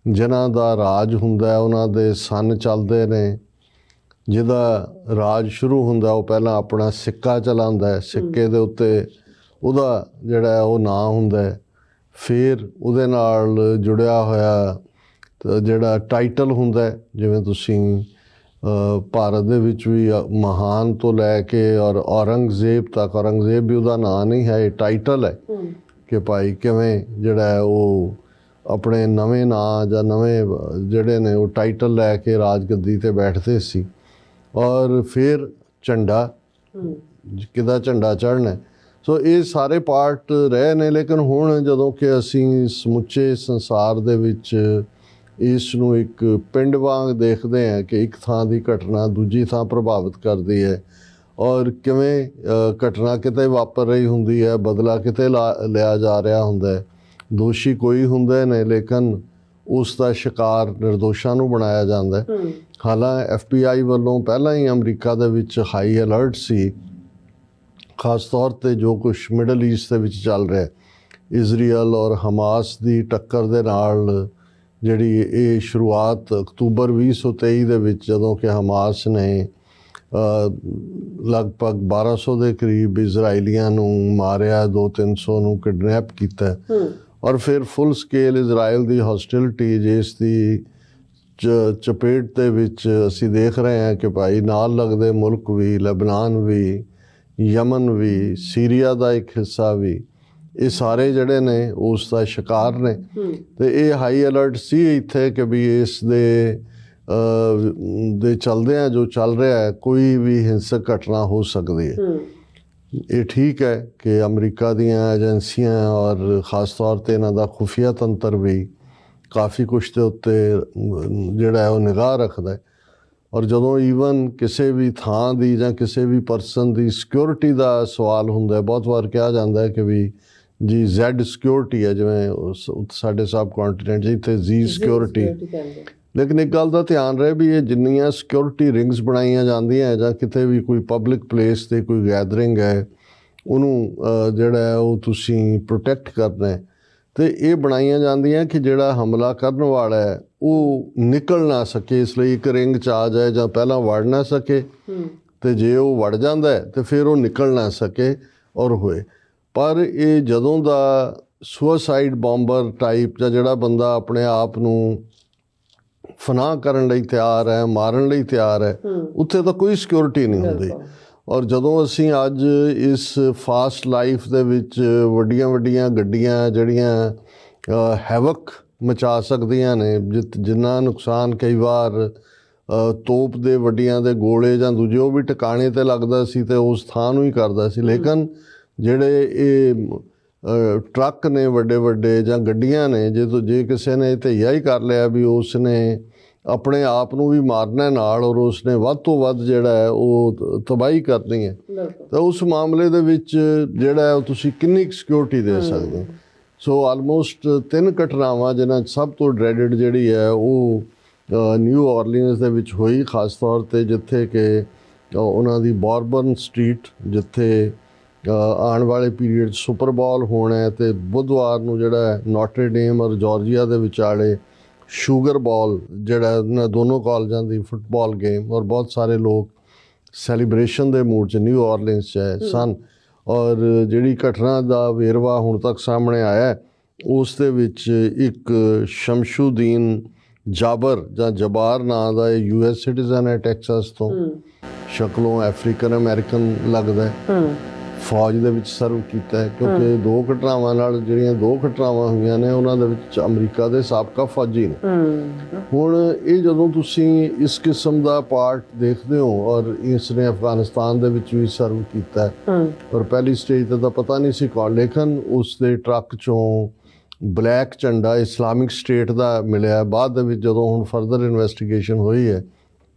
ਜਿਨ੍ਹਾਂ ਦਾ ਰਾਜ ਹੁੰਦਾ ਉਹਨਾਂ ਦੇ ਸੰਨ ਚੱਲਦੇ ਨੇ, ਜਿਹਦਾ ਰਾਜ ਸ਼ੁਰੂ ਹੁੰਦਾ ਉਹ ਪਹਿਲਾਂ ਆਪਣਾ ਸਿੱਕਾ ਚਲਾਉਂਦਾ ਹੈ, ਸਿੱਕੇ ਦੇ ਉੱਤੇ ਉਹਦਾ ਜਿਹੜਾ ਉਹ ਨਾਂ ਹੁੰਦਾ, ਫਿਰ ਉਹਦੇ ਨਾਲ ਜੁੜਿਆ ਹੋਇਆ ਜਿਹੜਾ ਟਾਈਟਲ ਹੁੰਦਾ। ਜਿਵੇਂ ਤੁਸੀਂ ਭਾਰਤ ਦੇ ਵਿੱਚ ਵੀ ਮਹਾਨ ਤੋਂ ਲੈ ਕੇ ਔਰ ਔਰੰਗਜ਼ੇਬ ਤੱਕ, ਔਰੰਗਜ਼ੇਬ ਵੀ ਉਹਦਾ ਨਾਂ ਨਹੀਂ ਹੈ, ਇਹ ਟਾਈਟਲ ਹੈ ਕਿ ਭਾਈ ਕਿਵੇਂ ਜਿਹੜਾ ਹੈ ਉਹ ਆਪਣੇ ਨਵੇਂ ਨਾਂ ਜਾਂ ਨਵੇਂ ਜਿਹੜੇ ਨੇ ਉਹ ਟਾਈਟਲ ਲੈ ਕੇ ਰਾਜਗੱਦੀ 'ਤੇ ਬੈਠਦੇ ਸੀ। ਔਰ ਫਿਰ ਝੰਡਾ, ਕਿਹਦਾ ਝੰਡਾ ਚੜ੍ਹਨਾ। ਸੋ ਇਹ ਸਾਰੇ ਪਾਰਟ ਰਹੇ ਨੇ। ਲੇਕਿਨ ਹੁਣ ਜਦੋਂ ਕਿ ਅਸੀਂ ਸਮੁੱਚੇ ਸੰਸਾਰ ਦੇ ਵਿੱਚ ਇਸ ਨੂੰ ਇੱਕ ਪਿੰਡ ਵਾਂਗ ਦੇਖਦੇ ਹਾਂ ਕਿ ਇੱਕ ਥਾਂ ਦੀ ਘਟਨਾ ਦੂਜੀ ਥਾਂ ਪ੍ਰਭਾਵਿਤ ਕਰਦੀ ਹੈ ਔਰ ਕਿਵੇਂ ਘਟਨਾ ਕਿਤੇ ਵਾਪਰ ਰਹੀ ਹੁੰਦੀ ਹੈ, ਬਦਲਾ ਕਿਤੇ ਲਿਆ ਜਾ ਰਿਹਾ ਹੁੰਦਾ ਹੈ, ਦੋਸ਼ੀ ਕੋਈ ਹੁੰਦੇ ਨੇ ਲੇਕਿਨ ਉਸ ਦਾ ਸ਼ਿਕਾਰ ਨਿਰਦੋਸ਼ਾਂ ਨੂੰ ਬਣਾਇਆ ਜਾਂਦਾ ਹੈ। ਹਾਲਾਂਕਿ FBI ਵੱਲੋਂ ਪਹਿਲਾਂ ਹੀ ਅਮਰੀਕਾ ਦੇ ਵਿੱਚ ਹਾਈ ਅਲਰਟ ਸੀ, ਖਾਸ ਤੌਰ 'ਤੇ ਜੋ ਕੁਛ ਮਿਡਲ ਈਸਟ ਦੇ ਵਿੱਚ ਚੱਲ ਰਿਹਾ, ਇਜ਼ਰਾਈਲ ਔਰ ਹਮਾਸ ਦੀ ਟੱਕਰ ਦੇ ਨਾਲ ਜਿਹੜੀ ਇਹ ਸ਼ੁਰੂਆਤ ਅਕਤੂਬਰ 2023 ਦੇ ਵਿੱਚ, ਜਦੋਂ ਕਿ ਹਮਾਸ ਨੇ ਲਗਭਗ 1200 ਦੇ ਕਰੀਬ ਇਜ਼ਰਾਈਲੀਆਂ ਨੂੰ ਮਾਰਿਆ, 200-300 ਨੂੰ ਕਿਡਨੈਪ ਕੀਤਾ ਔਰ ਫਿਰ ਫੁੱਲ ਸਕੇਲ ਇਜ਼ਰਾਈਲ ਦੀ ਹੌਸਟਿਲਿਟੀ ਜਿਸ ਦੀ ਚਪੇਟ ਦੇ ਵਿੱਚ ਅਸੀਂ ਦੇਖ ਰਹੇ ਹਾਂ ਕਿ ਭਾਈ ਨਾਲ ਲੱਗਦੇ ਮੁਲਕ ਵੀ, ਲਬਨਾਨ ਵੀ, ਯਮਨ ਵੀ, ਸੀਰੀਆ ਦਾ ਇੱਕ ਹਿੱਸਾ ਵੀ, ਇਹ ਸਾਰੇ ਜਿਹੜੇ ਨੇ ਉਸ ਦਾ ਸ਼ਿਕਾਰ ਨੇ। ਤੇ ਇਹ ਹਾਈ ਅਲਰਟ ਸੀ ਇੱਥੇ ਕਿ ਵੀ ਇਸ ਦੇ ਚਲਦਿਆਂ ਜੋ ਚੱਲ ਰਿਹਾ ਹੈ, ਕੋਈ ਵੀ ਹਿੰਸਕ ਘਟਨਾ ਹੋ ਸਕਦੀ ਹੈ। ਇਹ ਠੀਕ ਹੈ ਕਿ ਅਮਰੀਕਾ ਦੀਆਂ ਏਜੰਸੀਆਂ ਔਰ ਖ਼ਾਸ ਤੌਰ 'ਤੇ ਇਹਨਾਂ ਦਾ ਖੁਫੀਆ ਤੰਤਰ ਵੀ ਕਾਫੀ ਕੁਛ ਦੇ ਉੱਤੇ ਜਿਹੜਾ ਹੈ ਉਹ ਨਿਗਾਹ ਰੱਖਦਾ ਹੈ। ਔਰ ਜਦੋਂ ਈਵਨ ਕਿਸੇ ਵੀ ਥਾਂ ਦੀ ਜਾਂ ਕਿਸੇ ਵੀ ਪਰਸਨ ਦੀ ਸਿਕਿਉਰਿਟੀ ਦਾ ਸਵਾਲ ਹੁੰਦਾ, ਬਹੁਤ ਵਾਰ ਕਿਹਾ ਜਾਂਦਾ ਹੈ ਕਿ ਵੀ ਜੀ ਜ਼ੈਡ ਸਿਕਿਉਰਿਟੀ ਹੈ, ਜਿਵੇਂ ਸਾਡੇ ਸਬ ਕੌਂਟੀਨੈਂਟ ਜਿੱਥੇ ਜੀ ਸਿਕਿਉਰਿਟੀ। ਲੇਕਿਨ ਇੱਕ ਗੱਲ ਦਾ ਧਿਆਨ ਰਹੇ ਵੀ ਇਹ ਜਿੰਨੀਆਂ ਸਿਕਿਉਰਿਟੀ ਰਿੰਗਸ ਬਣਾਈਆਂ ਜਾਂਦੀਆਂ ਜਾਂ ਕਿਤੇ ਵੀ ਕੋਈ ਪਬਲਿਕ ਪਲੇਸ 'ਤੇ ਕੋਈ ਗੈਦਰਿੰਗ ਹੈ ਉਹਨੂੰ ਜਿਹੜਾ ਹੈ ਉਹ ਤੁਸੀਂ ਪ੍ਰੋਟੈਕਟ ਕਰਨਾ ਹੈ, ਅਤੇ ਇਹ ਬਣਾਈਆਂ ਜਾਂਦੀਆਂ ਕਿ ਜਿਹੜਾ ਹਮਲਾ ਕਰਨ ਵਾਲਾ ਹੈ ਉਹ ਨਿਕਲ ਨਾ ਸਕੇ, ਇਸ ਲਈ ਇੱਕ ਰਿੰਗ 'ਚ ਆ ਜਾਏ ਜਾਂ ਪਹਿਲਾਂ ਵੜ ਨਾ ਸਕੇ, ਅਤੇ ਜੇ ਉਹ ਵੜ ਜਾਂਦਾ ਹੈ ਤਾਂ ਫਿਰ ਉਹ ਨਿਕਲ ਨਾ ਸਕੇ ਔਰ ਹੋਏ। ਪਰ ਇਹ ਜਦੋਂ ਦਾ ਸੁਸਾਈਡ ਬੰਬਰ ਟਾਈਪ ਜਾਂ ਜਿਹੜਾ ਬੰਦਾ ਆਪਣੇ ਆਪ ਨੂੰ ਫਨਾਹ ਕਰਨ ਲਈ ਤਿਆਰ ਹੈ, ਮਾਰਨ ਲਈ ਤਿਆਰ ਹੈ, ਉੱਥੇ ਤਾਂ ਕੋਈ ਸਿਕਿਉਰਿਟੀ ਨਹੀਂ ਹੁੰਦੀ। ਔਰ ਜਦੋਂ ਅਸੀਂ ਅੱਜ ਇਸ ਫਾਸਟ ਲਾਈਫ ਦੇ ਵਿੱਚ ਵੱਡੀਆਂ ਵੱਡੀਆਂ ਗੱਡੀਆਂ ਜਿਹੜੀਆਂ ਹੈਵਕ ਮਚਾ ਸਕਦੀਆਂ ਨੇ, ਜਿੰਨਾ ਨੁਕਸਾਨ ਕਈ ਵਾਰ ਤੋਪ ਦੇ ਵੱਡੀਆਂ ਦੇ ਗੋਲੇ ਜਾਂ ਦੂਜੇ ਉਹ ਵੀ ਟਿਕਾਣੇ 'ਤੇ ਲੱਗਦਾ ਸੀ ਅਤੇ ਉਸ ਥਾਂ ਨੂੰ ਹੀ ਕਰਦਾ ਸੀ, ਲੇਕਿਨ ਜਿਹੜੇ ਇਹ ਟਰੱਕ ਨੇ ਵੱਡੇ ਵੱਡੇ ਜਾਂ ਗੱਡੀਆਂ ਨੇ, ਜੇ ਕਿਸੇ ਨੇ ਧਈਆ ਹੀ ਕਰ ਲਿਆ ਵੀ ਉਸ ਨੇ ਆਪਣੇ ਆਪ ਨੂੰ ਵੀ ਮਾਰਨਾ ਨਾਲ ਔਰ ਉਸਨੇ ਵੱਧ ਤੋਂ ਵੱਧ ਜਿਹੜਾ ਹੈ ਉਹ ਤਬਾਹੀ ਕਰਨੀ ਹੈ, ਤਾਂ ਉਸ ਮਾਮਲੇ ਦੇ ਵਿੱਚ ਜਿਹੜਾ ਹੈ ਉਹ ਤੁਸੀਂ ਕਿੰਨੀ ਸਿਕਿਉਰਿਟੀ ਦੇ ਸਕਦੇ ਹੋ। ਸੋ ਆਲਮੋਸਟ 3 ਘਟਨਾਵਾਂ ਜਿਨ੍ਹਾਂ 'ਚ ਸਭ ਤੋਂ ਡਰੈਡਡ ਜਿਹੜੀ ਹੈ ਉਹ ਨਿਊ ਔਰਲੀਨਸ ਦੇ ਵਿੱਚ ਹੋਈ, ਖਾਸ ਤੌਰ 'ਤੇ ਜਿੱਥੇ ਕਿ ਉਹਨਾਂ ਦੀ ਬੌਰਬਨ ਸਟਰੀਟ, ਜਿੱਥੇ ਆਉਣ ਵਾਲੇ ਪੀਰੀਅਡ ਸੁਪਰ ਬਾਲ ਹੋਣਾ ਹੈ, ਅਤੇ ਬੁੱਧਵਾਰ ਨੂੰ ਜਿਹੜਾ ਹੈ ਨੋਟਰ ਡੇਮ ਔਰ ਜਾਰਜੀਆ ਦੇ ਵਿਚਾਲੇ ਸ਼ੂਗਰ ਬਾਲ ਜਿਹੜਾ ਇਹਨਾਂ ਦੋਨੋਂ ਕਾਲਜਾਂ ਦੀ ਫੁੱਟਬਾਲ ਗੇਮ, ਔਰ ਬਹੁਤ ਸਾਰੇ ਲੋਕ ਸੈਲੀਬ੍ਰੇਸ਼ਨ ਦੇ ਮੂਡ 'ਚ ਨਿਊ ਔਰਲੀਨਸ 'ਚ ਸਨ। ਔਰ ਜਿਹੜੀ ਘਟਨਾ ਦਾ ਵੇਰਵਾ ਹੁਣ ਤੱਕ ਸਾਹਮਣੇ ਆਇਆ ਉਸ ਦੇ ਵਿੱਚ ਇੱਕ ਸ਼ਮਸ਼ੂਦੀਨ ਜਾਬਰ ਜਾਂ ਜਬਾਰ ਨਾਂ ਦਾ US ਸਿਟੀਜ਼ਨ ਹੈ ਟੈਕਸਾਸ ਤੋਂ, ਸ਼ਕਲੋਂ ਅਫਰੀਕਨ ਅਮਰੀਕਨ ਲੱਗਦਾ ਹੈ, ਫੌਜ ਦੇ ਵਿੱਚ ਸਰਵ ਕੀਤਾ ਹੈ, ਕਿਉਂਕਿ 2 ਘਟਨਾਵਾਂ ਨਾਲ ਜਿਹੜੀਆਂ 2 ਘਟਨਾਵਾਂ ਹੋਈਆਂ ਨੇ ਉਹਨਾਂ ਦੇ ਵਿੱਚ ਅਮਰੀਕਾ ਦੇ ਸਾਬਕਾ ਫੌਜੀ ਨੇ। ਹੁਣ ਇਹ ਜਦੋਂ ਤੁਸੀਂ ਇਸ ਕਿਸਮ ਦਾ ਪਾਰਟ ਦੇਖਦੇ ਹੋ, ਔਰ ਇਸ ਨੇ ਅਫਗਾਨਿਸਤਾਨ ਦੇ ਵਿੱਚ ਵੀ ਸਰਵ ਕੀਤਾ ਔਰ ਪਹਿਲੀ ਸਟੇਜ 'ਤੇ ਤਾਂ ਪਤਾ ਨਹੀਂ ਸੀ ਕੌਣ, ਲੇਕਿਨ ਉਸ ਦੇ ਟਰੱਕ 'ਚੋਂ ਬਲੈਕ ਝੰਡਾ ਇਸਲਾਮਿਕ ਸਟੇਟ ਦਾ ਮਿਲਿਆ। ਬਾਅਦ ਦੇ ਵਿੱਚ ਜਦੋਂ ਹੁਣ ਫਰਦਰ ਇਨਵੈਸਟੀਗੇਸ਼ਨ ਹੋਈ ਹੈ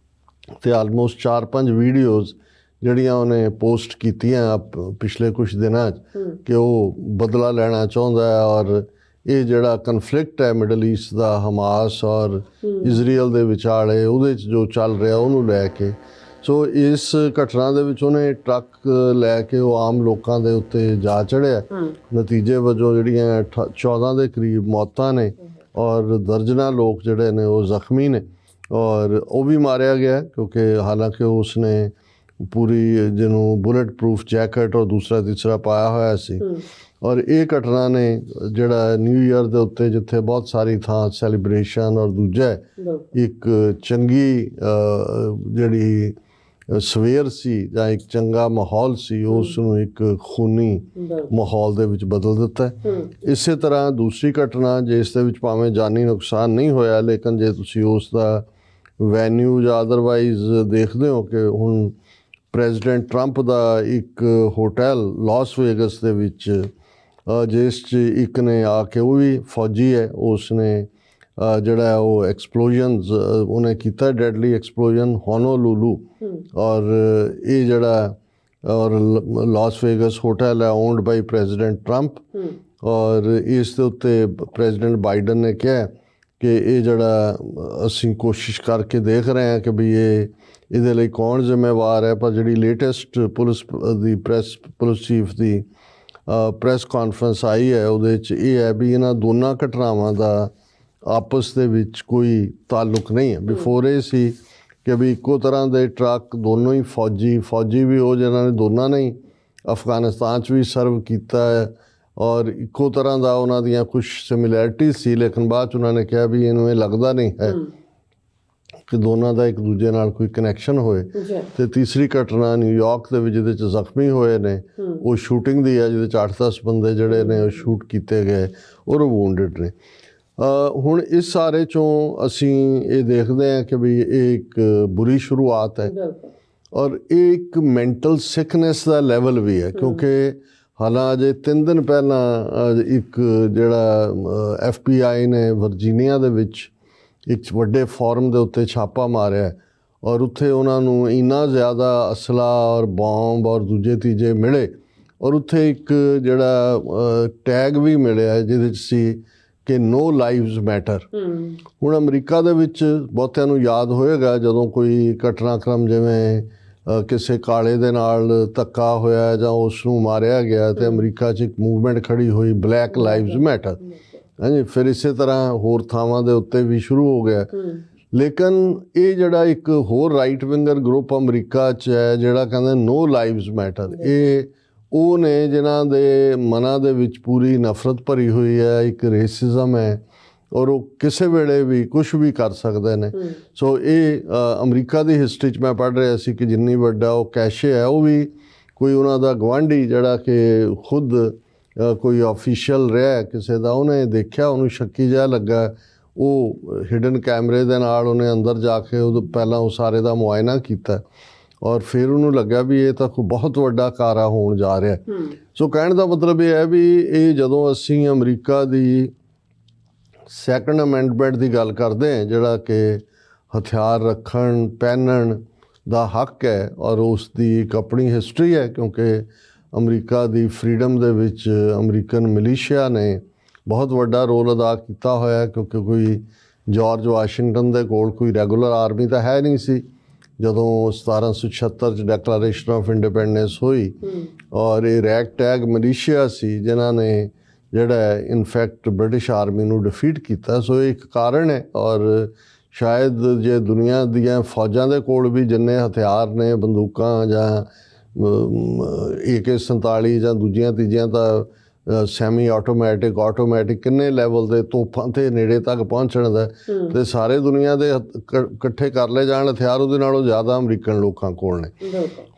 ਅਤੇ ਆਲਮੋਸਟ 4-5 ਵੀਡੀਓਜ਼ ਜਿਹੜੀਆਂ ਉਹਨੇ ਪੋਸਟ ਕੀਤੀਆਂ ਪਿਛਲੇ ਕੁਛ ਦਿਨਾਂ 'ਚ ਕਿ ਉਹ ਬਦਲਾ ਲੈਣਾ ਚਾਹੁੰਦਾ ਹੈ, ਔਰ ਇਹ ਜਿਹੜਾ ਕਨਫਲਿਕਟ ਹੈ ਮਿਡਲ ਈਸਟ ਦਾ ਹਮਾਸ ਔਰ ਇਜ਼ਰਾਈਲ ਦੇ ਵਿਚਾਲੇ ਉਹਦੇ 'ਚ ਜੋ ਚੱਲ ਰਿਹਾ ਉਹਨੂੰ ਲੈ ਕੇ। ਸੋ ਇਸ ਘਟਨਾ ਦੇ ਵਿੱਚ ਉਹਨੇ ਟਰੱਕ ਲੈ ਕੇ ਉਹ ਆਮ ਲੋਕਾਂ ਦੇ ਉੱਤੇ ਜਾ ਚੜ੍ਹਿਆ। ਨਤੀਜੇ ਵਜੋਂ ਜਿਹੜੀਆਂ 14 ਦੇ ਕਰੀਬ ਮੌਤਾਂ ਨੇ ਔਰ ਦਰਜਨਾਂ ਲੋਕ ਜਿਹੜੇ ਨੇ ਉਹ ਜ਼ਖਮੀ ਨੇ, ਔਰ ਉਹ ਵੀ ਮਾਰਿਆ ਗਿਆ ਕਿਉਂਕਿ ਹਾਲਾਂਕਿ ਉਸਨੇ ਪੂਰੀ ਜਿਹਨੂੰ ਬੁਲਟ ਪ੍ਰੂਫ ਜੈਕਟ ਔਰ ਦੂਸਰਾ ਤੀਸਰਾ ਪਾਇਆ ਹੋਇਆ ਸੀ। ਔਰ ਇਹ ਘਟਨਾ ਨੇ ਜਿਹੜਾ ਨਿਊ ਈਅਰ ਦੇ ਉੱਤੇ ਜਿੱਥੇ ਬਹੁਤ ਸਾਰੀ ਥਾਂ ਸੈਲੀਬ੍ਰੇਸ਼ਨ ਔਰ ਦੂਜਾ ਇੱਕ ਚੰਗੀ ਜਿਹੜੀ ਸਵੇਰ ਸੀ ਜਾਂ ਇੱਕ ਚੰਗਾ ਮਾਹੌਲ ਸੀ, ਉਸ ਨੂੰ ਇੱਕ ਖੂਨੀ ਮਾਹੌਲ ਦੇ ਵਿੱਚ ਬਦਲ ਦਿੱਤਾ। ਇਸੇ ਤਰ੍ਹਾਂ ਦੂਸਰੀ ਘਟਨਾ ਜਿਸ ਦੇ ਵਿੱਚ ਭਾਵੇਂ ਜਾਨੀ ਨੁਕਸਾਨ ਨਹੀਂ ਹੋਇਆ, ਲੇਕਿਨ ਜੇ ਤੁਸੀਂ ਉਸ ਦਾ ਵੈਨਿਊ ਜਾਂ ਅਦਰਵਾਈਜ਼ ਦੇਖਦੇ ਹੋ ਕਿ ਹੁਣ ਪ੍ਰੈਜ਼ੀਡੈਂਟ ਟਰੰਪ ਦਾ ਇੱਕ ਹੋਟਲ ਲਾਸ ਵੇਗਸ ਦੇ ਵਿੱਚ ਜਿਸ 'ਚ ਇੱਕ ਨੇ ਆ ਕੇ, ਉਹ ਵੀ ਫੌਜੀ ਹੈ, ਉਸ ਨੇ ਜਿਹੜਾ ਉਹ ਐਕਸਪਲੋਜਨਸ ਉਹਨੇ ਕੀਤਾ, ਡੈਡਲੀ ਐਕਸਪਲੋਜਨ ਹੋਨੋਲੂਲੂ। ਔਰ ਇਹ ਜਿਹੜਾ ਔਰ ਲਾਸ ਵੇਗਸ ਹੋਟਲ ਹੈ ਓਨਡ ਬਾਈ ਪ੍ਰੈਜ਼ੀਡੈਂਟ ਟਰੰਪ, ਔਰ ਇਸ ਦੇ ਉੱਤੇ ਪ੍ਰੈਜ਼ੀਡੈਂਟ ਬਾਈਡਨ ਨੇ ਕਿਹਾ ਕਿ ਇਹ ਜਿਹੜਾ ਅਸੀਂ ਕੋਸ਼ਿਸ਼ ਕਰਕੇ ਦੇਖ ਰਹੇ ਹਾਂ ਕਿ ਵੀ ਇਹਦੇ ਲਈ ਕੌਣ ਜ਼ਿੰਮੇਵਾਰ ਹੈ, ਪਰ ਜਿਹੜੀ ਲੇਟੈਸਟ ਪੁਲਿਸ ਚੀਫ ਦੀ ਪ੍ਰੈਸ ਕਾਨਫਰੰਸ ਆਈ ਹੈ ਉਹਦੇ 'ਚ ਇਹ ਹੈ ਵੀ ਇਹਨਾਂ ਦੋਨਾਂ ਘਟਨਾਵਾਂ ਦਾ ਆਪਸ ਦੇ ਵਿੱਚ ਕੋਈ ਤਾਲੁਕ ਨਹੀਂ ਹੈ। ਬਿਫੋਰ ਇਹ ਸੀ ਕਿ ਵੀ ਇੱਕੋ ਤਰ੍ਹਾਂ ਦੇ ਟਰੱਕ, ਦੋਨੋਂ ਹੀ ਫੌਜੀ ਵੀ ਉਹ ਜਿਹਨਾਂ ਨੇ ਦੋਨਾਂ ਨੇ ਅਫਗਾਨਿਸਤਾਨ 'ਚ ਵੀ ਸਰਵ ਕੀਤਾ ਹੈ ਔਰ ਇੱਕੋ ਤਰ੍ਹਾਂ ਦਾ ਉਹਨਾਂ ਦੀਆਂ ਕੁਛ ਸਿਮਿਲੈਰਿਟੀ ਸੀ, ਲੇਕਿਨ ਬਾਅਦ 'ਚ ਉਹਨਾਂ ਨੇ ਕਿਹਾ ਵੀ ਇਹਨੂੰ ਇਹ ਲੱਗਦਾ ਨਹੀਂ ਹੈ ਕਿ ਦੋਨਾਂ ਦਾ ਇੱਕ ਦੂਜੇ ਨਾਲ ਕੋਈ ਕਨੈਕਸ਼ਨ ਹੋਏ। ਅਤੇ ਤੀਸਰੀ ਘਟਨਾ ਨਿਊਯਾਰਕ ਦੇ ਵਿੱਚ ਜਿਹਦੇ 'ਚ ਜ਼ਖਮੀ ਹੋਏ ਨੇ ਉਹ ਸ਼ੂਟਿੰਗ ਦੀ ਹੈ, ਜਿਹਦੇ 'ਚ 8-10 ਬੰਦੇ ਜਿਹੜੇ ਨੇ ਉਹ ਸ਼ੂਟ ਕੀਤੇ ਗਏ ਔਰ ਵੂੰਡਡ ਨੇ। ਹੁਣ ਇਸ ਸਾਰੇ 'ਚੋਂ ਅਸੀਂ ਇਹ ਦੇਖਦੇ ਹਾਂ ਕਿ ਵੀ ਇਹ ਇੱਕ ਬੁਰੀ ਸ਼ੁਰੂਆਤ ਹੈ ਔਰ ਇਹ ਇੱਕ ਮੈਂਟਲ ਸਿਕਨੈਸ ਦਾ ਲੈਵਲ ਵੀ ਹੈ, ਕਿਉਂਕਿ ਹਾਲਾਂ ਅਜੇ 3 ਦਿਨ ਪਹਿਲਾਂ ਇੱਕ ਜਿਹੜਾ FBI ਨੇ ਵਰਜੀਨੀਆ ਦੇ ਵਿੱਚ ਇੱਕ ਵੱਡੇ ਫੋਰਮ ਦੇ ਉੱਤੇ ਛਾਪਾ ਮਾਰਿਆ ਔਰ ਉੱਥੇ ਉਹਨਾਂ ਨੂੰ ਇੰਨਾ ਜ਼ਿਆਦਾ ਅਸਲਾ ਔਰ ਬੰਬ ਔਰ ਦੂਜੇ ਤੀਜੇ ਮਿਲੇ ਔਰ ਉੱਥੇ ਇੱਕ ਜਿਹੜਾ ਟੈਗ ਵੀ ਮਿਲਿਆ ਜਿਹਦੇ 'ਚ ਸੀ ਕਿ ਨੋ ਲਾਈਵਜ਼ ਮੈਟਰ। ਹੁਣ ਅਮਰੀਕਾ ਦੇ ਵਿੱਚ ਬਹੁਤਿਆਂ ਨੂੰ ਯਾਦ ਹੋਏਗਾ ਜਦੋਂ ਕੋਈ ਘਟਨਾਕ੍ਰਮ ਜਿਵੇਂ ਕਿਸੇ ਕਾਲੇ ਦੇ ਨਾਲ ਧੱਕਾ ਹੋਇਆ ਜਾਂ ਉਸ ਨੂੰ ਮਾਰਿਆ ਗਿਆ ਤੇ ਅਮਰੀਕਾ 'ਚ ਇੱਕ ਮੂਵਮੈਂਟ ਖੜੀ ਹੋਈ ਬਲੈਕ ਲਾਈਵਜ਼ ਮੈਟਰ। ਹਾਂਜੀ, ਫਿਰ ਇਸੇ ਤਰ੍ਹਾਂ ਹੋਰ ਥਾਵਾਂ ਦੇ ਉੱਤੇ ਵੀ ਸ਼ੁਰੂ ਹੋ ਗਿਆ। ਲੇਕਿਨ ਇਹ ਜਿਹੜਾ ਇੱਕ ਹੋਰ ਰਾਈਟ ਵਿੰਗਰ ਗਰੁੱਪ ਅਮਰੀਕਾ 'ਚ ਹੈ ਜਿਹੜਾ ਕਹਿੰਦਾ ਨੋ ਲਾਈਵਜ਼ ਮੈਟਰ, ਇਹ ਉਹ ਨੇ ਜਿਨ੍ਹਾਂ ਦੇ ਮਨਾਂ ਦੇ ਵਿੱਚ ਪੂਰੀ ਨਫ਼ਰਤ ਭਰੀ ਹੋਈ ਹੈ, ਇੱਕ ਰੇਸਿਜ਼ਮ ਹੈ ਔਰ ਉਹ ਕਿਸੇ ਵੇਲੇ ਵੀ ਕੁਛ ਵੀ ਕਰ ਸਕਦੇ ਨੇ। ਸੋ ਇਹ ਅਮਰੀਕਾ ਦੀ ਹਿਸਟਰੀ 'ਚ ਮੈਂ ਪੜ੍ਹ ਰਿਹਾ ਸੀ ਕਿ ਜਿੰਨੀ ਵੱਡਾ ਉਹ ਕੈਸ਼ੇ ਹੈ ਉਹ ਵੀ ਕੋਈ ਉਹਨਾਂ ਦਾ ਗੁਆਂਢੀ ਜਿਹੜਾ ਕਿ ਖੁਦ ਕੋਈ ਆਫੀਸ਼ੀਅਲ ਰਿਹਾ ਕਿਸੇ ਦਾ, ਉਹਨੇ ਦੇਖਿਆ, ਉਹਨੂੰ ਸ਼ੱਕੀ ਜਿਹਾ ਲੱਗਾ, ਉਹ ਹਿਡਨ ਕੈਮਰੇ ਦੇ ਨਾਲ ਉਹਨੇ ਅੰਦਰ ਜਾ ਕੇ ਉਹ ਪਹਿਲਾਂ ਉਹ ਸਾਰੇ ਦਾ ਮੁਆਇਨਾ ਕੀਤਾ ਔਰ ਫਿਰ ਉਹਨੂੰ ਲੱਗਾ ਵੀ ਇਹ ਤਾਂ ਕੋਈ ਬਹੁਤ ਵੱਡਾ ਕਾਰਾ ਹੋਣ ਜਾ ਰਿਹਾ। ਸੋ ਕਹਿਣ ਦਾ ਮਤਲਬ ਇਹ ਹੈ ਵੀ ਇਹ ਜਦੋਂ ਅਸੀਂ ਅਮਰੀਕਾ ਦੀ ਸੈਕੰਡ ਅਮੈਂਡਮੈਂਟ ਦੀ ਗੱਲ ਕਰਦੇ ਹਾਂ ਜਿਹੜਾ ਕਿ ਹਥਿਆਰ ਰੱਖਣ ਪਹਿਨਣ ਦਾ ਹੱਕ ਹੈ ਔਰ ਉਸ ਦੀ ਇੱਕ ਆਪਣੀ ਹਿਸਟਰੀ ਹੈ ਕਿਉਂਕਿ ਅਮਰੀਕਾ ਦੀ ਫਰੀडम ਦੇ ਵਿੱਚ ਅਮਰੀਕਨ ਮਿਲੀਸ਼ੀਆ ਨੇ ਬਹੁਤ ਵੱਡਾ ਰੋਲ ਅਦਾ ਕੀਤਾ ਹੋਇਆ ਕਿਉਂਕਿ ਕੋਈ ਜਾਰਜ ਵਾਸ਼ਿੰਗਟਨ ਦੇ ਕੋਲ ਕੋਈ ਰੈਗੂਲਰ ਆਰਮੀ ਤਾਂ ਹੈ ਨਹੀਂ ਸੀ ਜਦੋਂ 1776 'ਚ ਡੈਕਲੇਰੇਸ਼ਨ ਆਫ ਇੰਡੀਪੈਂਡੈਂਸ ਹੋਈ ਔਰ ਇਹ ਰੈਗ ਟੈਗ ਮਲੀਸ਼ੀਆ ਸੀ ਜਿਨ੍ਹਾਂ ਨੇ ਜਿਹੜਾ ਇਨਫੈਕਟ ਬ੍ਰਿਟਿਸ਼ ਆਰਮੀ ਨੂੰ ਡਿਫੀਟ ਕੀਤਾ। ਸੋ ਇਹ ਇੱਕ ਕਾਰਨ ਹੈ ਔਰ ਸ਼ਾਇਦ ਜੇ ਦੁਨੀਆ ਦੀਆਂ ਫੌਜਾਂ ਦੇ ਕੋਲ ਵੀ ਜਿੰਨੇ ਹਥਿਆਰ ਨੇ ਬੰਦੂਕਾਂ ਜਾਂ AK-47 ਜਾਂ ਦੂਜੀਆਂ ਤੀਜੀਆਂ ਤਾਂ ਸੈਮੀ ਆਟੋਮੈਟਿਕ ਕਿੰਨੇ ਲੈਵਲ ਦੇ ਤੋਪਾਂ ਤੇ ਨੇੜੇ ਤੱਕ ਪਹੁੰਚਣ ਦਾ ਤੇ ਸਾਰੇ ਦੁਨੀਆ ਦੇ ਇਕੱਠੇ ਕਰ ਲਏ ਜਾਣ ਹਥਿਆਰ ਉਹਦੇ ਨਾਲੋਂ ਜ਼ਿਆਦਾ ਅਮਰੀਕਨ ਲੋਕਾਂ ਕੋਲ ਨੇ।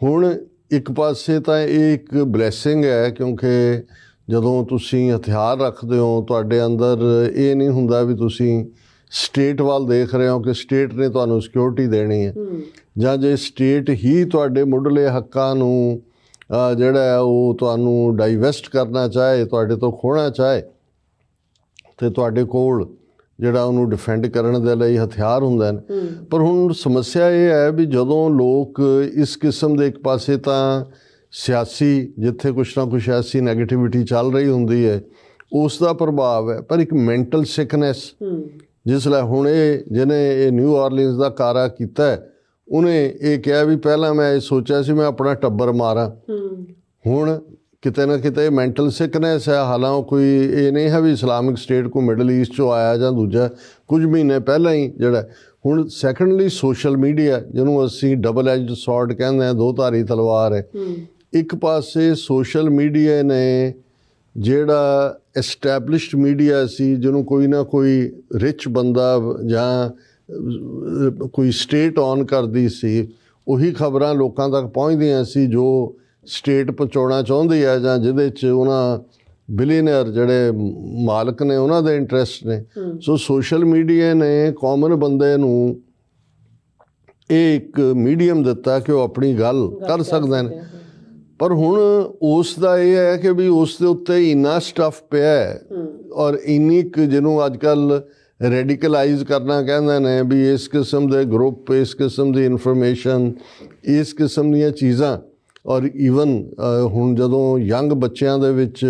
ਹੁਣ ਇੱਕ ਪਾਸੇ ਤਾਂ ਇਹ ਇੱਕ ਬਲੈਸਿੰਗ ਹੈ ਕਿਉਂਕਿ ਜਦੋਂ ਤੁਸੀਂ ਹਥਿਆਰ ਰੱਖਦੇ ਹੋ ਤੁਹਾਡੇ ਅੰਦਰ ਇਹ ਨਹੀਂ ਹੁੰਦਾ ਵੀ ਤੁਸੀਂ ਸਟੇਟ ਵੱਲ ਦੇਖ ਰਹੇ ਹੋ ਕਿ ਸਟੇਟ ਨੇ ਤੁਹਾਨੂੰ ਸਿਕਿਉਰਿਟੀ ਦੇਣੀ ਹੈ ਜਾਂ ਜੇ ਸਟੇਟ ਹੀ ਤੁਹਾਡੇ ਮੁੱਢਲੇ ਹੱਕਾਂ ਨੂੰ ਜਿਹੜਾ ਹੈ ਉਹ ਤੁਹਾਨੂੰ ਡਾਈਵੈਸਟ ਕਰਨਾ ਚਾਹੇ, ਤੁਹਾਡੇ ਤੋਂ ਖੋਹਣਾ ਚਾਹੇ ਤੇ ਤੁਹਾਡੇ ਕੋਲ ਜਿਹੜਾ ਉਹਨੂੰ ਡਿਫੈਂਡ ਕਰਨ ਦੇ ਲਈ ਹਥਿਆਰ ਹੁੰਦੇ ਨੇ। ਪਰ ਹੁਣ ਸਮੱਸਿਆ ਇਹ ਹੈ ਵੀ ਜਦੋਂ ਲੋਕ ਇਸ ਕਿਸਮ ਦੇ ਇੱਕ ਪਾਸੇ ਤਾਂ ਸਿਆਸੀ ਜਿੱਥੇ ਕੁਛ ਨਾ ਕੁਛ ਐਸੀ ਨੈਗੇਟਿਵਿਟੀ ਚੱਲ ਰਹੀ ਹੁੰਦੀ ਹੈ ਉਸ ਦਾ ਪ੍ਰਭਾਵ ਹੈ ਪਰ ਇੱਕ ਮੈਂਟਲ ਸਿਕਨੈਸ ਜਿਸ ਲਈ ਹੁਣ ਇਹ ਜਿਹਨੇ ਇਹ ਨਿਊ ਆਰਲੀਨਸ ਦਾ ਕਾਰਾ ਕੀਤਾ ਉਹਨੇ ਇਹ ਕਿਹਾ ਵੀ ਪਹਿਲਾਂ ਮੈਂ ਇਹ ਸੋਚਿਆ ਸੀ ਮੈਂ ਆਪਣਾ ਟੱਬਰ ਮਾਰਾਂ, ਹੁਣ ਕਿਤੇ ਨਾ ਕਿਤੇ ਮੈਂਟਲ ਸਿਕਨੈਸ ਹੈ। ਹਾਲਾਂ ਕੋਈ ਇਹ ਨਹੀਂ ਹੈ ਵੀ ਇਸਲਾਮਿਕ ਸਟੇਟ ਕੋ ਮਿਡਲ ਈਸਟ 'ਚੋਂ ਆਇਆ ਜਾਂ ਦੂਜਾ, ਕੁਝ ਮਹੀਨੇ ਪਹਿਲਾਂ ਹੀ ਜਿਹੜਾ ਹੁਣ ਸੈਕੰਡਲੀ ਸੋਸ਼ਲ ਮੀਡੀਆ ਜਿਹਨੂੰ ਅਸੀਂ ਡਬਲ ਐਜਡ ਸੌਰਡ ਕਹਿੰਦੇ ਹਾਂ, ਦੋ ਧਾਰੀ ਤਲਵਾਰ ਹੈ। ਇੱਕ ਪਾਸੇ ਸੋਸ਼ਲ ਮੀਡੀਆ ਨੇ ਜਿਹੜਾ ਐਸਟੈਬਲਿਸ਼ਡ ਮੀਡੀਆ ਸੀ ਜਿਹਨੂੰ ਕੋਈ ਨਾ ਕੋਈ ਰਿਚ ਬੰਦਾ ਜਾਂ ਕੋਈ ਸਟੇਟ ਔਨ ਕਰਦੀ ਸੀ ਉਹੀ ਖਬਰਾਂ ਲੋਕਾਂ ਤੱਕ ਪਹੁੰਚਦੀਆਂ ਸੀ ਜੋ ਸਟੇਟ ਪਹੁੰਚਾਉਣਾ ਚਾਹੁੰਦੀ ਹੈ ਜਾਂ ਜਿਹਦੇ 'ਚ ਉਹਨਾਂ ਬਿਲੀਅਨਰ ਜਿਹੜੇ ਮਾਲਕ ਨੇ ਉਹਨਾਂ ਦੇ ਇੰਟਰਸਟ ਨੇ। ਸੋ ਸੋਸ਼ਲ ਮੀਡੀਆ ਨੇ ਕਾਮਨ ਬੰਦੇ ਨੂੰ ਇਹ ਇੱਕ ਮੀਡੀਅਮ ਦਿੱਤਾ ਕਿ ਉਹ ਆਪਣੀ ਗੱਲ ਕਰ ਸਕਦੇ ਨੇ। ਪਰ ਹੁਣ ਉਸ ਦਾ ਇਹ ਹੈ ਕਿ ਵੀ ਉਸ ਦੇ ਉੱਤੇ ਇੰਨਾ ਸਟੱਫ ਪਿਆ ਹੈ ਔਰ ਇੰਨੀ ਕੁ ਜਿਹਨੂੰ ਅੱਜ ਕੱਲ੍ਹ ਰੈਡੀਕਲਾਈਜ਼ ਕਰਨਾ ਕਹਿੰਦੇ ਨੇ ਵੀ ਇਸ ਕਿਸਮ ਦੇ ਗਰੁੱਪ, ਇਸ ਕਿਸਮ ਦੀ ਇਨਫੋਰਮੇਸ਼ਨ, ਇਸ ਕਿਸਮ ਦੀਆਂ ਚੀਜ਼ਾਂ ਔਰ ਈਵਨ ਹੁਣ ਜਦੋਂ ਯੰਗ ਬੱਚਿਆਂ ਦੇ ਵਿੱਚ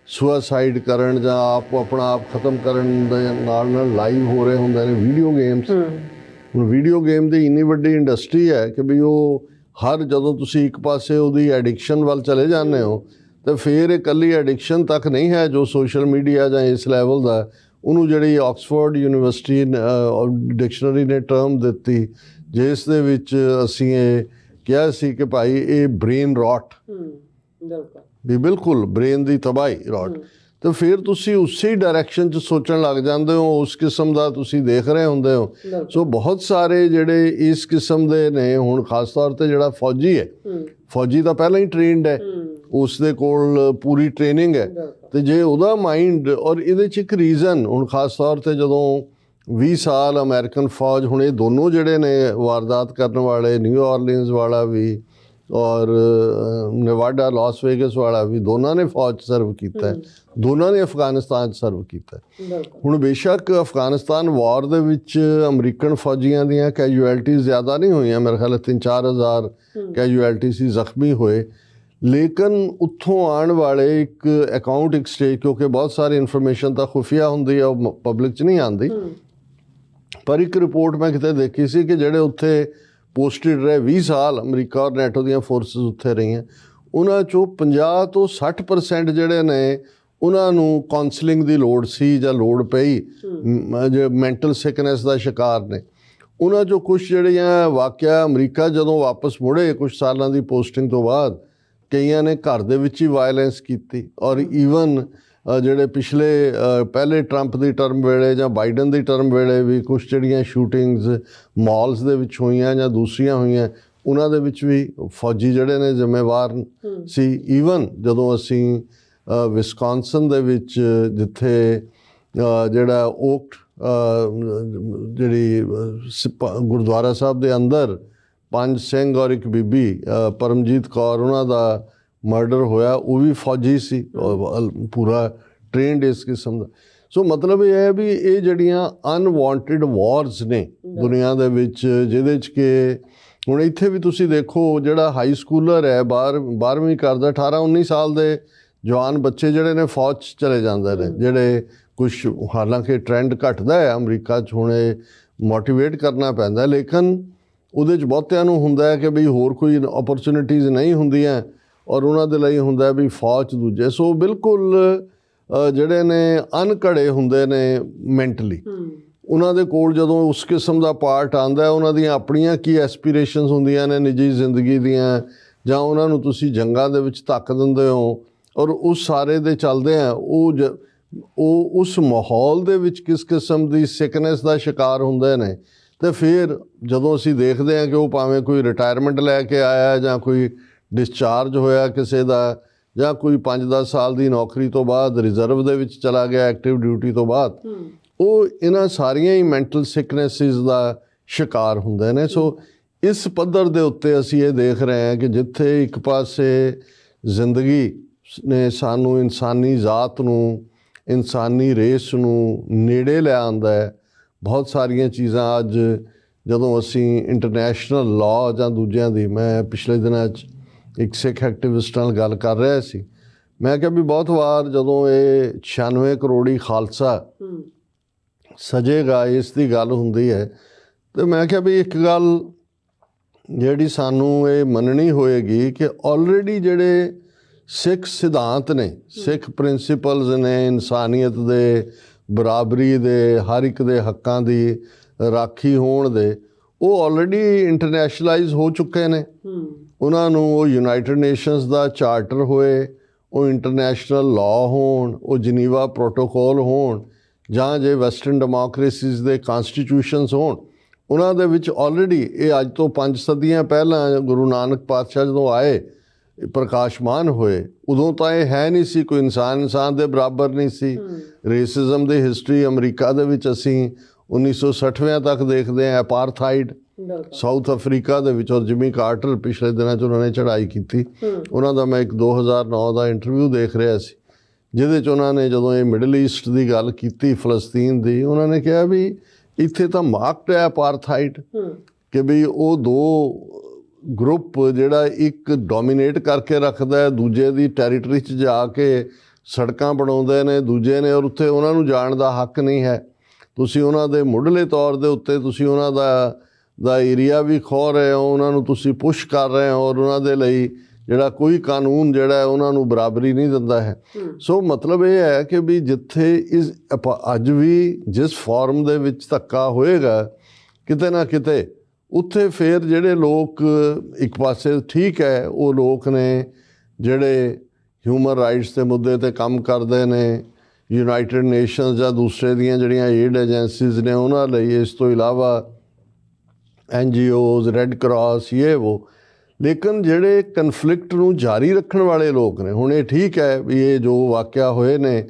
ਸੁਸਾਈਡ ਕਰਨ ਜਾਂ ਆਪਣਾ ਆਪ ਖਤਮ ਕਰਨ ਦੇ ਨਾਲ ਲਾਈਵ ਹੋ ਰਹੇ ਹੁੰਦੇ ਨੇ ਵੀਡੀਓ ਗੇਮਸ। ਹੁਣ ਵੀਡੀਓ ਗੇਮ ਦੀ ਇੰਨੀ ਵੱਡੀ ਇੰਡਸਟਰੀ ਹੈ ਕਿ ਵੀ ਉਹ ਹਰ ਜਦੋਂ ਤੁਸੀਂ ਇੱਕ ਪਾਸੇ ਉਹਦੀ ਐਡਿਕਸ਼ਨ ਵੱਲ ਚਲੇ ਜਾਂਦੇ ਹੋ ਤਾਂ ਫਿਰ ਇਹ ਇਕੱਲੀ ਐਡਿਕਸ਼ਨ ਤੱਕ ਨਹੀਂ ਹੈ ਜੋ ਸੋਸ਼ਲ ਮੀਡੀਆ ਜਾਂ ਇਸ ਲੈਵਲ ਦਾ ਉਹਨੂੰ ਜਿਹੜੀ ਆਕਸਫੋਰਡ ਯੂਨੀਵਰਸਿਟੀ ਡਿਕਸ਼ਨਰੀ ਨੇ ਟਰਮ ਦਿੱਤੀ ਜਿਸ ਦੇ ਵਿੱਚ ਅਸੀਂ ਇਹ ਕਿਹਾ ਸੀ ਕਿ ਭਾਈ ਇਹ ਬ੍ਰੇਨ ਰੌਟ ਵੀ ਬਿਲਕੁਲ ਬ੍ਰੇਨ ਦੀ ਤਬਾਹੀ ਰੌਟ। ਤਾਂ ਫਿਰ ਤੁਸੀਂ ਉਸੇ ਡਾਇਰੈਕਸ਼ਨ 'ਚ ਸੋਚਣ ਲੱਗ ਜਾਂਦੇ ਹੋ, ਉਸ ਕਿਸਮ ਦਾ ਤੁਸੀਂ ਦੇਖ ਰਹੇ ਹੁੰਦੇ ਹੋ। ਸੋ ਬਹੁਤ ਸਾਰੇ ਜਿਹੜੇ ਇਸ ਕਿਸਮ ਦੇ ਨੇ ਹੁਣ ਖਾਸ ਤੌਰ 'ਤੇ ਜਿਹੜਾ ਫੌਜੀ ਹੈ, ਫੌਜੀ ਤਾਂ ਪਹਿਲਾਂ ਹੀ ਟ੍ਰੇਨਡ ਹੈ, ਉਸ ਦੇ ਕੋਲ ਪੂਰੀ ਟ੍ਰੇਨਿੰਗ ਹੈ ਤੇ ਜੇ ਉਹਦਾ ਮਾਈਂਡ ਔਰ ਇਹਦੇ 'ਚ ਇੱਕ ਰੀਜ਼ਨ ਹੁਣ ਖਾਸ ਤੌਰ 'ਤੇ ਜਦੋਂ 20 ਸਾਲ ਅਮਰੀਕਨ ਫੌਜ ਹੁਣ ਇਹ ਦੋਨੋਂ ਜਿਹੜੇ ਨੇ ਵਾਰਦਾਤ ਕਰਨ ਵਾਲੇ ਨਿਊ ਆਰਲੀਨਸ ਵਾਲਾ ਵੀ ਔਰ ਨੇਵਾਡਾ ਲਾਸ ਵੇਗਸ ਵਾਲਾ ਵੀ, ਦੋਨਾਂ ਨੇ ਫੌਜ ਸਰਵ ਕੀਤਾ, ਦੋਨਾਂ ਨੇ ਅਫਗਾਨਿਸਤਾਨ 'ਚ ਸਰਵ ਕੀਤਾ। ਹੁਣ ਬੇਸ਼ੱਕ ਅਫਗਾਨਿਸਤਾਨ ਵਾਰ ਦੇ ਵਿੱਚ ਅਮਰੀਕਨ ਫੌਜੀਆਂ ਦੀਆਂ ਕੈਜੂਐਲਟੀਜ਼ ਜ਼ਿਆਦਾ ਨਹੀਂ ਹੋਈਆਂ, ਮੇਰੇ ਖਿਆਲ 3-4 ਹਜ਼ਾਰ ਕੈਜੂਐਲਟੀ ਸੀ, ਜ਼ਖਮੀ ਹੋਏ, ਲੇਕਿਨ ਉੱਥੋਂ ਆਉਣ ਵਾਲੇ ਇੱਕ ਅਕਾਊਂਟ, ਇੱਕ ਸਟੇਜ, ਕਿਉਂਕਿ ਬਹੁਤ ਸਾਰੀ ਇਨਫੋਰਮੇਸ਼ਨ ਤਾਂ ਖੁਫੀਆ ਹੁੰਦੀ ਹੈ, ਉਹ ਪਬਲਿਕ 'ਚ ਨਹੀਂ ਆਉਂਦੀ, ਪਰ ਇੱਕ ਰਿਪੋਰਟ ਮੈਂ ਕਿਤੇ ਦੇਖੀ ਸੀ ਕਿ ਜਿਹੜੇ ਉੱਥੇ ਪੋਸਟਡ ਰਹੇ 20 ਸਾਲ ਅਮਰੀਕਾ ਔਰ ਨੈਟੋ ਦੀਆਂ ਫੋਰਸਿਸ ਉੱਥੇ ਰਹੀਆਂ, ਉਹਨਾਂ 'ਚੋਂ 50 ਤੋਂ 60% ਜਿਹੜੇ ਨੇ ਉਹਨਾਂ ਨੂੰ ਕਾਉਂਸਲਿੰਗ ਦੀ ਲੋੜ ਸੀ ਜਾਂ ਲੋੜ ਪਈ, ਜੋ ਮੈਂਟਲ ਸਿਕਨੈਸ ਦਾ ਸ਼ਿਕਾਰ ਨੇ। ਉਹਨਾਂ 'ਚੋਂ ਕੁਛ ਜਿਹੜੀਆਂ ਵਾਕਿਆ ਅਮਰੀਕਾ ਜਦੋਂ ਵਾਪਸ ਮੁੜੇ ਕੁਛ ਸਾਲਾਂ ਦੀ ਪੋਸਟਿੰਗ ਤੋਂ ਬਾਅਦ, ਕਈਆਂ ਨੇ ਘਰ ਦੇ ਵਿੱਚ ਹੀ ਵਾਇਲੈਂਸ ਕੀਤੀ, ਔਰ ਈਵਨ ਜਿਹੜੇ ਪਿਛਲੇ ਪਹਿਲੇ ਟਰੰਪ ਦੀ ਟਰਮ ਵੇਲੇ ਜਾਂ ਬਾਈਡਨ ਦੀ ਟਰਮ ਵੇਲੇ ਵੀ ਕੁਛ ਜਿਹੜੀਆਂ ਸ਼ੂਟਿੰਗਸ ਮਾਲਸ ਦੇ ਵਿੱਚ ਹੋਈਆਂ ਜਾਂ ਦੂਸਰੀਆਂ ਹੋਈਆਂ, ਉਹਨਾਂ ਦੇ ਵਿੱਚ ਵੀ ਫੌਜੀ ਜਿਹੜੇ ਨੇ ਜ਼ਿੰਮੇਵਾਰ ਸੀ। ਈਵਨ ਜਦੋਂ ਅਸੀਂ ਵਿਸਕੌਨਸਨ ਦੇ ਵਿੱਚ ਜਿੱਥੇ ਜਿਹੜਾ ਓਕ ਜਿਹੜੀ ਗੁਰਦੁਆਰਾ ਸਾਹਿਬ ਦੇ ਅੰਦਰ 5 ਸਿੰਘ ਔਰ ਇੱਕ ਬੀਬੀ ਪਰਮਜੀਤ ਕੌਰ, ਉਹਨਾਂ ਦਾ ਮਰਡਰ ਹੋਇਆ, ਉਹ ਵੀ ਫੌਜੀ ਸੀ, ਪੂਰਾ ਟ੍ਰੇਨਡ ਇਸ ਕਿਸਮ ਦਾ। ਸੋ ਮਤਲਬ ਇਹ ਹੈ ਵੀ ਇਹ ਜਿਹੜੀਆਂ ਅਨਵਾਂਟਿਡ ਵਾਰਸ ਨੇ ਦੁਨੀਆ ਦੇ ਵਿੱਚ, ਜਿਹਦੇ 'ਚ ਕਿ ਹੁਣ ਇੱਥੇ ਵੀ ਤੁਸੀਂ ਦੇਖੋ ਜਿਹੜਾ ਹਾਈ ਸਕੂਲਰ ਹੈ, 12ਵੀਂ ਕਰਦਾ, 18-19 ਸਾਲ ਦੇ ਜਵਾਨ ਬੱਚੇ ਜਿਹੜੇ ਨੇ ਫੌਜ 'ਚ ਚਲੇ ਜਾਂਦੇ ਨੇ, ਜਿਹੜੇ ਕੁਛ, ਹਾਲਾਂਕਿ ਟ੍ਰੈਂਡ ਘਟਦਾ ਹੈ ਅਮਰੀਕਾ 'ਚ, ਹੁਣ ਇਹ ਮੋਟੀਵੇਟ ਕਰਨਾ ਪੈਂਦਾ, ਲੇਕਿਨ ਉਹਦੇ 'ਚ ਬਹੁਤਿਆਂ ਨੂੰ ਹੁੰਦਾ ਹੈ ਕਿ ਬਈ ਹੋਰ ਕੋਈ ਓਪਰਚੁਨਿਟੀਜ਼ ਨਹੀਂ ਹੁੰਦੀਆਂ, ਔਰ ਉਹਨਾਂ ਦੇ ਲਈ ਹੁੰਦਾ ਵੀ ਫੌਜ ਦੂਜੇ। ਸੋ ਬਿਲਕੁਲ ਜਿਹੜੇ ਨੇ ਅਨਘੜੇ ਹੁੰਦੇ ਨੇ ਮੈਂਟਲੀ, ਉਹਨਾਂ ਦੇ ਕੋਲ ਜਦੋਂ ਉਸ ਕਿਸਮ ਦਾ ਪਾਰਟ ਆਉਂਦਾ, ਉਹਨਾਂ ਦੀਆਂ ਆਪਣੀਆਂ ਕੀ ਐਸਪੀਰੇਸ਼ਨਸ ਹੁੰਦੀਆਂ ਨੇ ਨਿੱਜੀ ਜ਼ਿੰਦਗੀ ਦੀਆਂ, ਜਾਂ ਉਹਨਾਂ ਨੂੰ ਤੁਸੀਂ ਜੰਗਾਂ ਦੇ ਵਿੱਚ ਧੱਕ ਦਿੰਦੇ ਹੋ, ਔਰ ਉਸ ਸਾਰੇ ਦੇ ਚੱਲਦੇ ਆ ਉਹ ਉਸ ਮਾਹੌਲ ਦੇ ਵਿੱਚ ਕਿਸ ਕਿਸਮ ਦੀ ਸਿਕਨੈਸ ਦਾ ਸ਼ਿਕਾਰ ਹੁੰਦੇ ਨੇ। ਅਤੇ ਫਿਰ ਜਦੋਂ ਅਸੀਂ ਦੇਖਦੇ ਹਾਂ ਕਿ ਉਹ ਭਾਵੇਂ ਕੋਈ ਰਿਟਾਇਰਮੈਂਟ ਲੈ ਕੇ ਆਇਆ, ਜਾਂ ਕੋਈ ਡਿਸਚਾਰਜ ਹੋਇਆ ਕਿਸੇ ਦਾ, ਜਾਂ ਕੋਈ 5-10 ਸਾਲ ਦੀ ਨੌਕਰੀ ਤੋਂ ਬਾਅਦ ਰਿਜ਼ਰਵ ਦੇ ਵਿੱਚ ਚਲਾ ਗਿਆ ਐਕਟਿਵ ਡਿਊਟੀ ਤੋਂ ਬਾਅਦ, ਉਹ ਇਹਨਾਂ ਸਾਰੀਆਂ ਹੀ ਮੈਂਟਲ ਸਿਕਨੈਸਿਸ ਦਾ ਸ਼ਿਕਾਰ ਹੁੰਦੇ ਨੇ। ਸੋ ਇਸ ਪੱਧਰ ਦੇ ਉੱਤੇ ਅਸੀਂ ਇਹ ਦੇਖ ਰਹੇ ਹਾਂ ਕਿ ਜਿੱਥੇ ਇੱਕ ਪਾਸੇ ਜ਼ਿੰਦਗੀ ਨੇ ਸਾਨੂੰ ਇਨਸਾਨੀ ਜ਼ਾਤ ਨੂੰ, ਇਨਸਾਨੀ ਰੇਸ ਨੂੰ ਨੇੜੇ ਲੈ ਆਉਂਦਾ ਹੈ, ਬਹੁਤ ਸਾਰੀਆਂ ਚੀਜ਼ਾਂ ਅੱਜ ਜਦੋਂ ਅਸੀਂ ਇੰਟਰਨੈਸ਼ਨਲ ਲਾਅ ਜਾਂ ਦੂਜਿਆਂ ਦੀ, ਮੈਂ ਪਿਛਲੇ ਦਿਨਾਂ 'ਚ ਇੱਕ ਸਿੱਖ ਐਕਟਿਵਿਸਟ ਨਾਲ ਗੱਲ ਕਰ ਰਿਹਾ ਸੀ, ਮੈਂ ਕਿਹਾ ਵੀ ਬਹੁਤ ਵਾਰ ਜਦੋਂ ਇਹ 96 ਕਰੋੜੀ ਖਾਲਸਾ ਸਜੇਗਾ, ਇਸ ਦੀ ਗੱਲ ਹੁੰਦੀ ਹੈ, ਅਤੇ ਮੈਂ ਕਿਹਾ ਵੀ ਇੱਕ ਗੱਲ ਜਿਹੜੀ ਸਾਨੂੰ ਇਹ ਮੰਨਣੀ ਹੋਏਗੀ ਕਿ ਆਲਰੇਡੀ ਜਿਹੜੇ ਸਿੱਖ ਸਿਧਾਂਤ ਨੇ, ਸਿੱਖ ਪ੍ਰਿੰਸੀਪਲਸ ਨੇ, ਇਨਸਾਨੀਅਤ ਦੇ, ਬਰਾਬਰੀ ਦੇ, ਹਰ ਇੱਕ ਦੇ ਹੱਕਾਂ ਦੀ ਰਾਖੀ ਹੋਣ ਦੇ, ਉਹ ਆਲਰੇਡੀ ਇੰਟਰਨੈਸ਼ਨਲਾਈਜ਼ ਹੋ ਚੁੱਕੇ ਨੇ। ਉਹਨਾਂ ਨੂੰ ਉਹ ਯੂਨਾਈਟਿਡ ਨੇਸ਼ਨਸ ਦਾ ਚਾਰਟਰ ਹੋਏ, ਉਹ ਇੰਟਰਨੈਸ਼ਨਲ ਲਾਅ ਹੋਣ, ਉਹ ਜਨੀਵਾ ਪ੍ਰੋਟੋਕੋਲ ਹੋਣ, ਜਾਂ ਜੇ ਵੈਸਟਰਨ ਡੈਮੋਕ੍ਰੇਸੀਜ਼ ਦੇ ਕਾਨਸਟੀਟਿਊਸ਼ਨਸ ਹੋਣ, ਉਹਨਾਂ ਦੇ ਵਿੱਚ ਆਲਰੇਡੀ ਇਹ ਅੱਜ ਤੋਂ 5 ਸਦੀਆਂ ਪਹਿਲਾਂ ਗੁਰੂ ਨਾਨਕ ਪਾਤਸ਼ਾਹ ਜਦੋਂ ਆਏ, ਪ੍ਰਕਾਸ਼ਮਾਨ ਹੋਏ, ਉਦੋਂ ਤਾਂ ਇਹ ਹੈ ਨਹੀਂ ਸੀ, ਕੋਈ ਇਨਸਾਨ ਦੇ ਬਰਾਬਰ ਨਹੀਂ ਸੀ। ਰੇਸਿਜ਼ਮ ਦੀ ਹਿਸਟਰੀ ਅਮਰੀਕਾ ਦੇ ਵਿੱਚ ਅਸੀਂ 1960ਵਿਆਂ ਤੱਕ ਦੇਖਦੇ ਹਾਂ, ਅਪਾਰਥਾਈਡ ਸਾਊਥ ਅਫਰੀਕਾ ਦੇ ਵਿੱਚ, ਔਰ ਜਿਮੀ ਕਾਰਟਰ ਪਿਛਲੇ ਦਿਨਾਂ 'ਚ ਉਹਨਾਂ ਨੇ ਚੜ੍ਹਾਈ ਕੀਤੀ, ਉਹਨਾਂ ਦਾ ਮੈਂ ਇੱਕ 2009 ਦਾ ਇੰਟਰਵਿਊ ਦੇਖ ਰਿਹਾ ਸੀ, ਜਿਹਦੇ 'ਚ ਉਹਨਾਂ ਨੇ ਜਦੋਂ ਇਹ ਮਿਡਲ ਈਸਟ ਦੀ ਗੱਲ ਕੀਤੀ, ਫਲਸਤੀਨ ਦੀ, ਉਹਨਾਂ ਨੇ ਕਿਹਾ ਵੀ ਇੱਥੇ ਤਾਂ ਮਾਰਕਡ ਹੈ ਅਪਾਰਥਾਈਡ, ਕਿ ਵੀ ਉਹ ਦੋ ਗਰੁੱਪ ਜਿਹੜਾ ਇੱਕ ਡੋਮੀਨੇਟ ਕਰਕੇ ਰੱਖਦਾ ਹੈ, ਦੂਜੇ ਦੀ ਟੈਰੀਟਰੀ 'ਚ ਜਾ ਕੇ ਸੜਕਾਂ ਬਣਾਉਂਦੇ ਨੇ ਦੂਜੇ ਨੇ, ਔਰ ਉੱਥੇ ਉਹਨਾਂ ਨੂੰ ਜਾਣ ਦਾ ਹੱਕ ਨਹੀਂ ਹੈ। ਤੁਸੀਂ ਉਹਨਾਂ ਦੇ ਮੁੱਢਲੇ ਤੌਰ ਦੇ ਉੱਤੇ ਤੁਸੀਂ ਉਹਨਾਂ ਦਾ ਏਰੀਆ ਵੀ ਖੋਹ ਰਹੇ ਹੋ, ਉਹਨਾਂ ਨੂੰ ਤੁਸੀਂ ਪੁਸ਼ ਕਰ ਰਹੇ ਹੋ, ਔਰ ਉਹਨਾਂ ਦੇ ਲਈ ਜਿਹੜਾ ਕੋਈ ਕਾਨੂੰਨ ਜਿਹੜਾ ਹੈ ਉਹਨਾਂ ਨੂੰ ਬਰਾਬਰੀ ਨਹੀਂ ਦਿੰਦਾ ਹੈ। ਸੋ ਮਤਲਬ ਇਹ ਹੈ ਕਿ ਵੀ ਜਿੱਥੇ ਅੱਜ ਵੀ ਜਿਸ ਫਾਰਮ ਦੇ ਵਿੱਚ ਧੱਕਾ ਹੋਏਗਾ ਕਿਤੇ ਨਾ ਕਿਤੇ, ਉੱਥੇ ਫਿਰ ਜਿਹੜੇ ਲੋਕ ਇੱਕ ਪਾਸੇ ਠੀਕ ਹੈ, ਉਹ ਲੋਕ ਨੇ ਜਿਹੜੇ ਹਿਊਮਨ ਰਾਈਟਸ ਦੇ ਮੁੱਦੇ 'ਤੇ ਕੰਮ ਕਰਦੇ ਨੇ, ਯੂਨਾਈਟਿਡ ਨੇਸ਼ਨਸ ਜਾਂ ਦੂਸਰੇ ਦੀਆਂ ਜਿਹੜੀਆਂ ਏਡ ਏਜੰਸੀਜ਼ ਨੇ ਉਹਨਾਂ ਲਈ, ਇਸ ਤੋਂ ਇਲਾਵਾ NGOs, ਰੈੱਡ ਕਰਾਸ, ਇਹ ਉਹ, ਲੇਕਿਨ ਜਿਹੜੇ ਕਨਫਲਿਕਟ ਨੂੰ ਜਾਰੀ ਰੱਖਣ ਵਾਲੇ ਲੋਕ ਨੇ, ਹੁਣ ਇਹ ਠੀਕ ਹੈ ਵੀ ਇਹ ਜੋ ਵਾਕਿਆ ਹੋਏ ਨੇ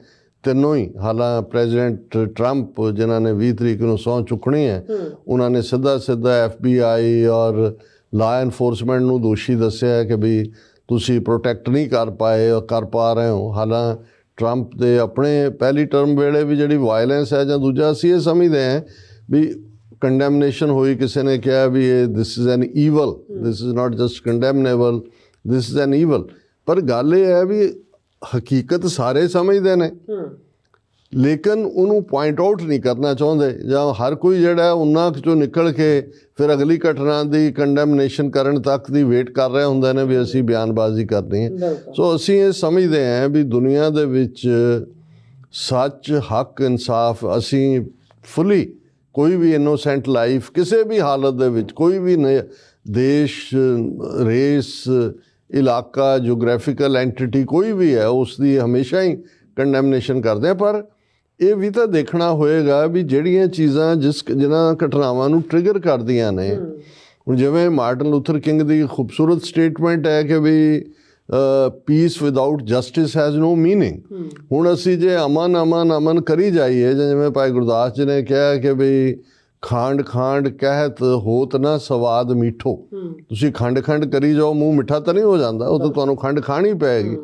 ਤਿੰਨੋਂ ਹੀ, ਹਾਲਾਂ ਪ੍ਰੈਜ਼ੀਡੈਂਟ ਟਰੰਪ ਜਿਨ੍ਹਾਂ ਨੇ 20 ਤਰੀਕ ਨੂੰ ਸਹੁੰ ਚੁੱਕਣੀ ਹੈ, ਉਹਨਾਂ ਨੇ ਸਿੱਧਾ FBI ਔਰ ਲਾ ਐਨਫੋਰਸਮੈਂਟ ਨੂੰ ਦੋਸ਼ੀ ਦੱਸਿਆ ਕਿ ਵੀ ਤੁਸੀਂ ਪ੍ਰੋਟੈਕਟ ਨਹੀਂ ਕਰ ਪਾ ਰਹੇ ਹੋ। ਹਾਲਾਂ ਟਰੰਪ ਦੇ ਆਪਣੇ ਪਹਿਲੀ ਟਰਮ ਵੇਲੇ ਵੀ ਜਿਹੜੀ ਵਾਇਲੈਂਸ ਹੈ ਜਾਂ ਦੂਜਾ, ਅਸੀਂ ਇਹ ਸਮਝਦੇ ਹਾਂ ਵੀ ਕੰਡੈਮਨੇਸ਼ਨ ਹੋਈ, ਕਿਸੇ ਨੇ ਕਿਹਾ ਵੀ ਇਹ this is an evil, this is not just condemnable, this is an evil. ਪਰ ਗੱਲ ਇਹ ਹੈ ਵੀ ਹਕੀਕਤ ਸਾਰੇ ਸਮਝਦੇ ਨੇ, ਲੇਕਿਨ ਉਹਨੂੰ ਪੁਆਇੰਟ ਆਊਟ ਨਹੀਂ ਕਰਨਾ ਚਾਹੁੰਦੇ, ਜਾਂ ਹਰ ਕੋਈ ਜਿਹੜਾ ਉਹਨਾਂ ਚੋਂ ਨਿਕਲ ਕੇ ਫਿਰ ਅਗਲੀ ਘਟਨਾ ਦੀ ਕੰਡੈਮਨੇਸ਼ਨ ਕਰਨ ਤੱਕ ਦੀ ਵੇਟ ਕਰ ਰਹੇ ਹੁੰਦੇ ਨੇ ਵੀ ਅਸੀਂ ਬਿਆਨਬਾਜ਼ੀ ਕਰਨੀ ਹੈ। ਸੋ ਅਸੀਂ ਇਹ ਸਮਝਦੇ ਹਾਂ ਵੀ ਦੁਨੀਆ ਦੇ ਵਿੱਚ ਸੱਚ, ਹੱਕ, ਇਨਸਾਫ, ਅਸੀਂ ਫੁੱਲੀ ਕੋਈ ਵੀ ਇਨੋਸੈਂਟ ਲਾਈਫ ਕਿਸੇ ਵੀ ਹਾਲਤ ਦੇ ਵਿੱਚ, ਕੋਈ ਵੀ ਦੇਸ਼, ਰੇਸ, ਇਲਾਕਾ, ਜੋਗ੍ਰਾਫੀਕਲ ਐਂਟੀਟੀ ਕੋਈ ਵੀ ਹੈ, ਉਸ ਦੀ ਹਮੇਸ਼ਾ ਹੀ ਕੰਡੈਮਨੇਸ਼ਨ ਕਰਦੇ ਆ। ਪਰ ਇਹ ਵੀ ਤਾਂ ਦੇਖਣਾ ਹੋਏਗਾ ਵੀ ਜਿਹੜੀਆਂ ਚੀਜ਼ਾਂ ਜਿਨ੍ਹਾਂ ਘਟਨਾਵਾਂ ਨੂੰ ਟ੍ਰਿਗਰ ਕਰਦੀਆਂ ਨੇ, ਹੁਣ ਜਿਵੇਂ ਮਾਰਟਨ ਲੂਥਰ ਕਿੰਗ ਦੀ ਖੂਬਸੂਰਤ ਸਟੇਟਮੈਂਟ ਹੈ ਕਿ ਵੀ peace without justice has no meaning. ਹੁਣ ਅਸੀਂ ਜੇ ਅਮਨ ਕਰੀ ਜਾਈਏ, ਜਿਵੇਂ ਭਾਈ ਗੁਰਦਾਸ ਜੀ ਨੇ ਕਿਹਾ ਕਿ ਵੀ ਖਾਂਡ ਕਹਿਤ ਹੋਤ ਨਾ ਸਵਾਦ ਮੀਠੋ, ਤੁਸੀਂ ਖੰਡ ਕਰੀ ਜਾਓ, ਮੂੰਹ ਮਿੱਠਾ ਤਾਂ ਨਹੀਂ ਹੋ ਜਾਂਦਾ, ਉਹ ਤਾਂ ਤੁਹਾਨੂੰ ਖੰਡ ਖਾਣੀ ਪਏਗੀ।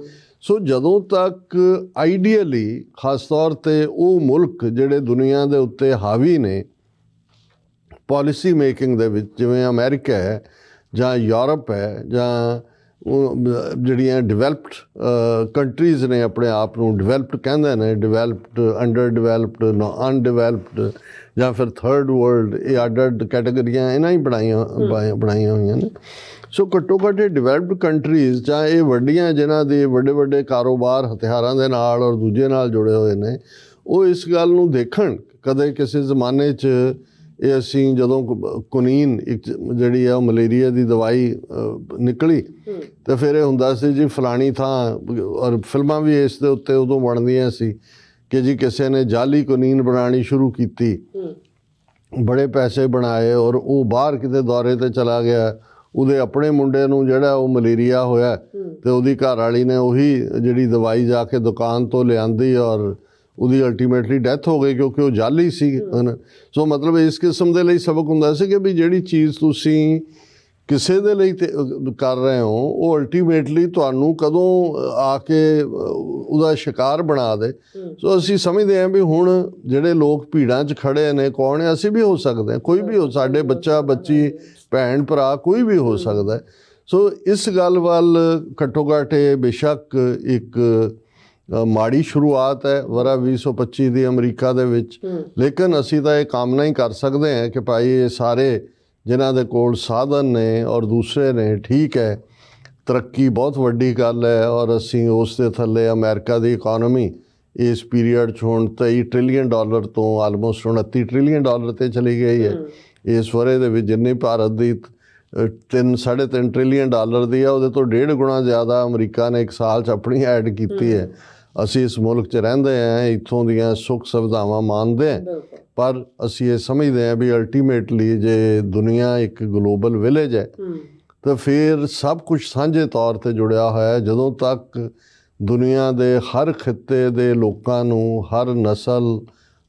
ਸੋ ਜਦੋਂ ਤੱਕ ਆਈਡੀਅਲੀ ਖਾਸ ਤੌਰ 'ਤੇ ਉਹ ਮੁਲਕ ਜਿਹੜੇ ਦੁਨੀਆ ਦੇ ਉੱਤੇ ਹਾਵੀ ਨੇ ਪੋਲਿਸੀ ਮੇਕਿੰਗ ਦੇ ਵਿੱਚ, ਜਿਵੇਂ ਅਮਰੀਕਾ ਹੈ ਜਾਂ ਯੂਰਪ ਹੈ ਜਾਂ ਉਹ ਜਿਹੜੀਆਂ ਡਿਵੈਲਪਡ ਕੰਟਰੀਜ਼ ਨੇ, ਆਪਣੇ ਆਪ ਨੂੰ ਡਿਵੈਲਪਡ ਕਹਿੰਦੇ ਨੇ, ਡਿਵੈਲਪਡ, ਅੰਡਰ ਡਿਵੈਲਪਡ, ਅਨਡਿਵੈਲਪਡ ਜਾਂ ਫਿਰ ਥਰਡ ਵਰਲਡ, ਇਹ ਅੱਡ ਕੈਟਾਗਰੀਆਂ ਇਹਨਾਂ ਹੀ ਬਣਾਈਆਂ ਹੋਈਆਂ ਨੇ। ਸੋ ਘੱਟੋ ਘੱਟ ਇਹ ਡਿਵੈਲਪਡ ਕੰਟਰੀਜ਼ ਜਾਂ ਇਹ ਵੱਡੀਆਂ ਜਿਨ੍ਹਾਂ ਦੇ ਵੱਡੇ ਕਾਰੋਬਾਰ ਹਥਿਆਰਾਂ ਦੇ ਨਾਲ ਔਰ ਦੂਜੇ ਨਾਲ ਜੁੜੇ ਹੋਏ ਨੇ, ਉਹ ਇਸ ਗੱਲ ਨੂੰ ਦੇਖਣ। ਕਦੇ ਕਿਸੇ ਜ਼ਮਾਨੇ 'ਚ ਇਹ ਅਸੀਂ ਜਦੋਂ ਕੁਨੀਨ ਇੱਕ ਜਿਹੜੀ ਆ ਮਲੇਰੀਆ ਦੀ ਦਵਾਈ ਨਿਕਲੀ ਤਾਂ ਫਿਰ ਇਹ ਹੁੰਦਾ ਸੀ ਜੀ ਫਲਾਣੀ ਥਾਂ, ਔਰ ਫਿਲਮਾਂ ਵੀ ਇਸ ਦੇ ਉੱਤੇ ਉਦੋਂ ਬਣਦੀਆਂ ਸੀ ਕਿ ਜੀ ਕਿਸੇ ਨੇ ਜਾਲੀ ਕੁਨੀਨ ਬਣਾਉਣੀ ਸ਼ੁਰੂ ਕੀਤੀ, ਬੜੇ ਪੈਸੇ ਬਣਾਏ, ਔਰ ਉਹ ਬਾਹਰ ਕਿਤੇ ਦੌਰੇ 'ਤੇ ਚਲਾ ਗਿਆ, ਉਹਦੇ ਆਪਣੇ ਮੁੰਡੇ ਨੂੰ ਜਿਹੜਾ ਉਹ ਮਲੇਰੀਆ ਹੋਇਆ ਅਤੇ ਉਹਦੀ ਘਰ ਵਾਲੀ ਨੇ ਉਹੀ ਜਿਹੜੀ ਦਵਾਈ ਜਾ ਕੇ ਦੁਕਾਨ ਤੋਂ ਲਿਆਂਦੀ ਔਰ ਉਹਦੀ ਅਲਟੀਮੇਟਲੀ ਡੈਥ ਹੋ ਗਈ ਕਿਉਂਕਿ ਉਹ ਜਾਲੀ ਸੀ। ਸੋ ਮਤਲਬ ਇਸ ਕਿਸਮ ਦੇ ਲਈ ਸਬਕ ਹੁੰਦਾ ਸੀ ਕਿ ਵੀ ਜਿਹੜੀ ਚੀਜ਼ ਤੁਸੀਂ ਕਿਸੇ ਦੇ ਲਈ ਕਰ ਰਹੇ ਹੋ, ਉਹ ਅਲਟੀਮੇਟਲੀ ਤੁਹਾਨੂੰ ਕਦੋਂ ਆ ਕੇ ਉਹਦਾ ਸ਼ਿਕਾਰ ਬਣਾ ਦੇ। ਸੋ ਅਸੀਂ ਸਮਝਦੇ ਹਾਂ ਵੀ ਹੁਣ ਜਿਹੜੇ ਲੋਕ ਭੀੜਾਂ 'ਚ ਖੜੇ ਨੇ, ਕੌਣ ਹੈ? ਅਸੀਂ ਵੀ ਹੋ ਸਕਦੇ ਹਾਂ, ਕੋਈ ਵੀ ਹੋ, ਸਾਡੇ ਬੱਚਾ ਬੱਚੀ, ਭੈਣ ਭਰਾ, ਕੋਈ ਵੀ ਹੋ ਸਕਦਾ। ਸੋ ਇਸ ਗੱਲ ਵੱਲ ਘੱਟੋ ਘੱਟ ਬੇਸ਼ੱਕ ਇੱਕ ਮਾੜੀ ਸ਼ੁਰੂਆਤ ਹੈ ਵਰ੍ਹਾ 2025 ਦੀ ਅਮਰੀਕਾ ਦੇ ਵਿੱਚ, ਲੇਕਿਨ ਅਸੀਂ ਤਾਂ ਇਹ ਕਾਮਨਾ ਹੀ ਕਰ ਸਕਦੇ ਹਾਂ ਕਿ ਭਾਈ ਇਹ ਸਾਰੇ ਜਿਨ੍ਹਾਂ ਦੇ ਕੋਲ ਸਾਧਨ ਨੇ ਔਰ ਦੂਸਰੇ ਨੇ, ਠੀਕ ਹੈ, ਤਰੱਕੀ ਬਹੁਤ ਵੱਡੀ ਗੱਲ ਹੈ, ਔਰ ਅਸੀਂ ਉਸ ਦੇ ਥੱਲੇ ਅਮਰੀਕਾ ਦੀ ਇਕੋਨਮੀ ਇਸ ਪੀਰੀਅਡ 'ਚ ਹੁਣ $23 ਟ੍ਰਿਲੀਅਨ ਤੋਂ ਆਲਮੋਸਟ $29 ਟ੍ਰਿਲੀਅਨ 'ਤੇ ਚਲੀ ਗਈ ਹੈ। ਇਸ ਵਰ੍ਹੇ ਦੇ ਵਿੱਚ ਜਿੰਨੀ ਭਾਰਤ ਦੀ 3-3.5 ਟ੍ਰਿਲੀਅਨ ਦੀ ਆ, ਉਹਦੇ ਤੋਂ 1.5 ਗੁਣਾ ਜ਼ਿਆਦਾ ਅਮਰੀਕਾ ਨੇ ਇੱਕ ਸਾਲ 'ਚ ਆਪਣੀ ਐਡ ਕੀਤੀ ਹੈ। ਅਸੀਂ ਇਸ ਮੁਲਕ 'ਚ ਰਹਿੰਦੇ ਹਾਂ, ਇੱਥੋਂ ਦੀਆਂ ਸੁੱਖ ਸੁਵਿਧਾਵਾਂ ਮਾਣਦੇ ਹਾਂ, ਪਰ ਅਸੀਂ ਇਹ ਸਮਝਦੇ ਹਾਂ ਵੀ ਅਲਟੀਮੇਟਲੀ ਜੇ ਦੁਨੀਆ ਇੱਕ ਗਲੋਬਲ ਵਿਲੇਜ ਹੈ ਤਾਂ ਫਿਰ ਸਭ ਕੁਝ ਸਾਂਝੇ ਤੌਰ 'ਤੇ ਜੁੜਿਆ ਹੋਇਆ ਹੈ। ਜਦੋਂ ਤੱਕ ਦੁਨੀਆ ਦੇ ਹਰ ਖਿੱਤੇ ਦੇ ਲੋਕਾਂ ਨੂੰ, ਹਰ ਨਸਲ,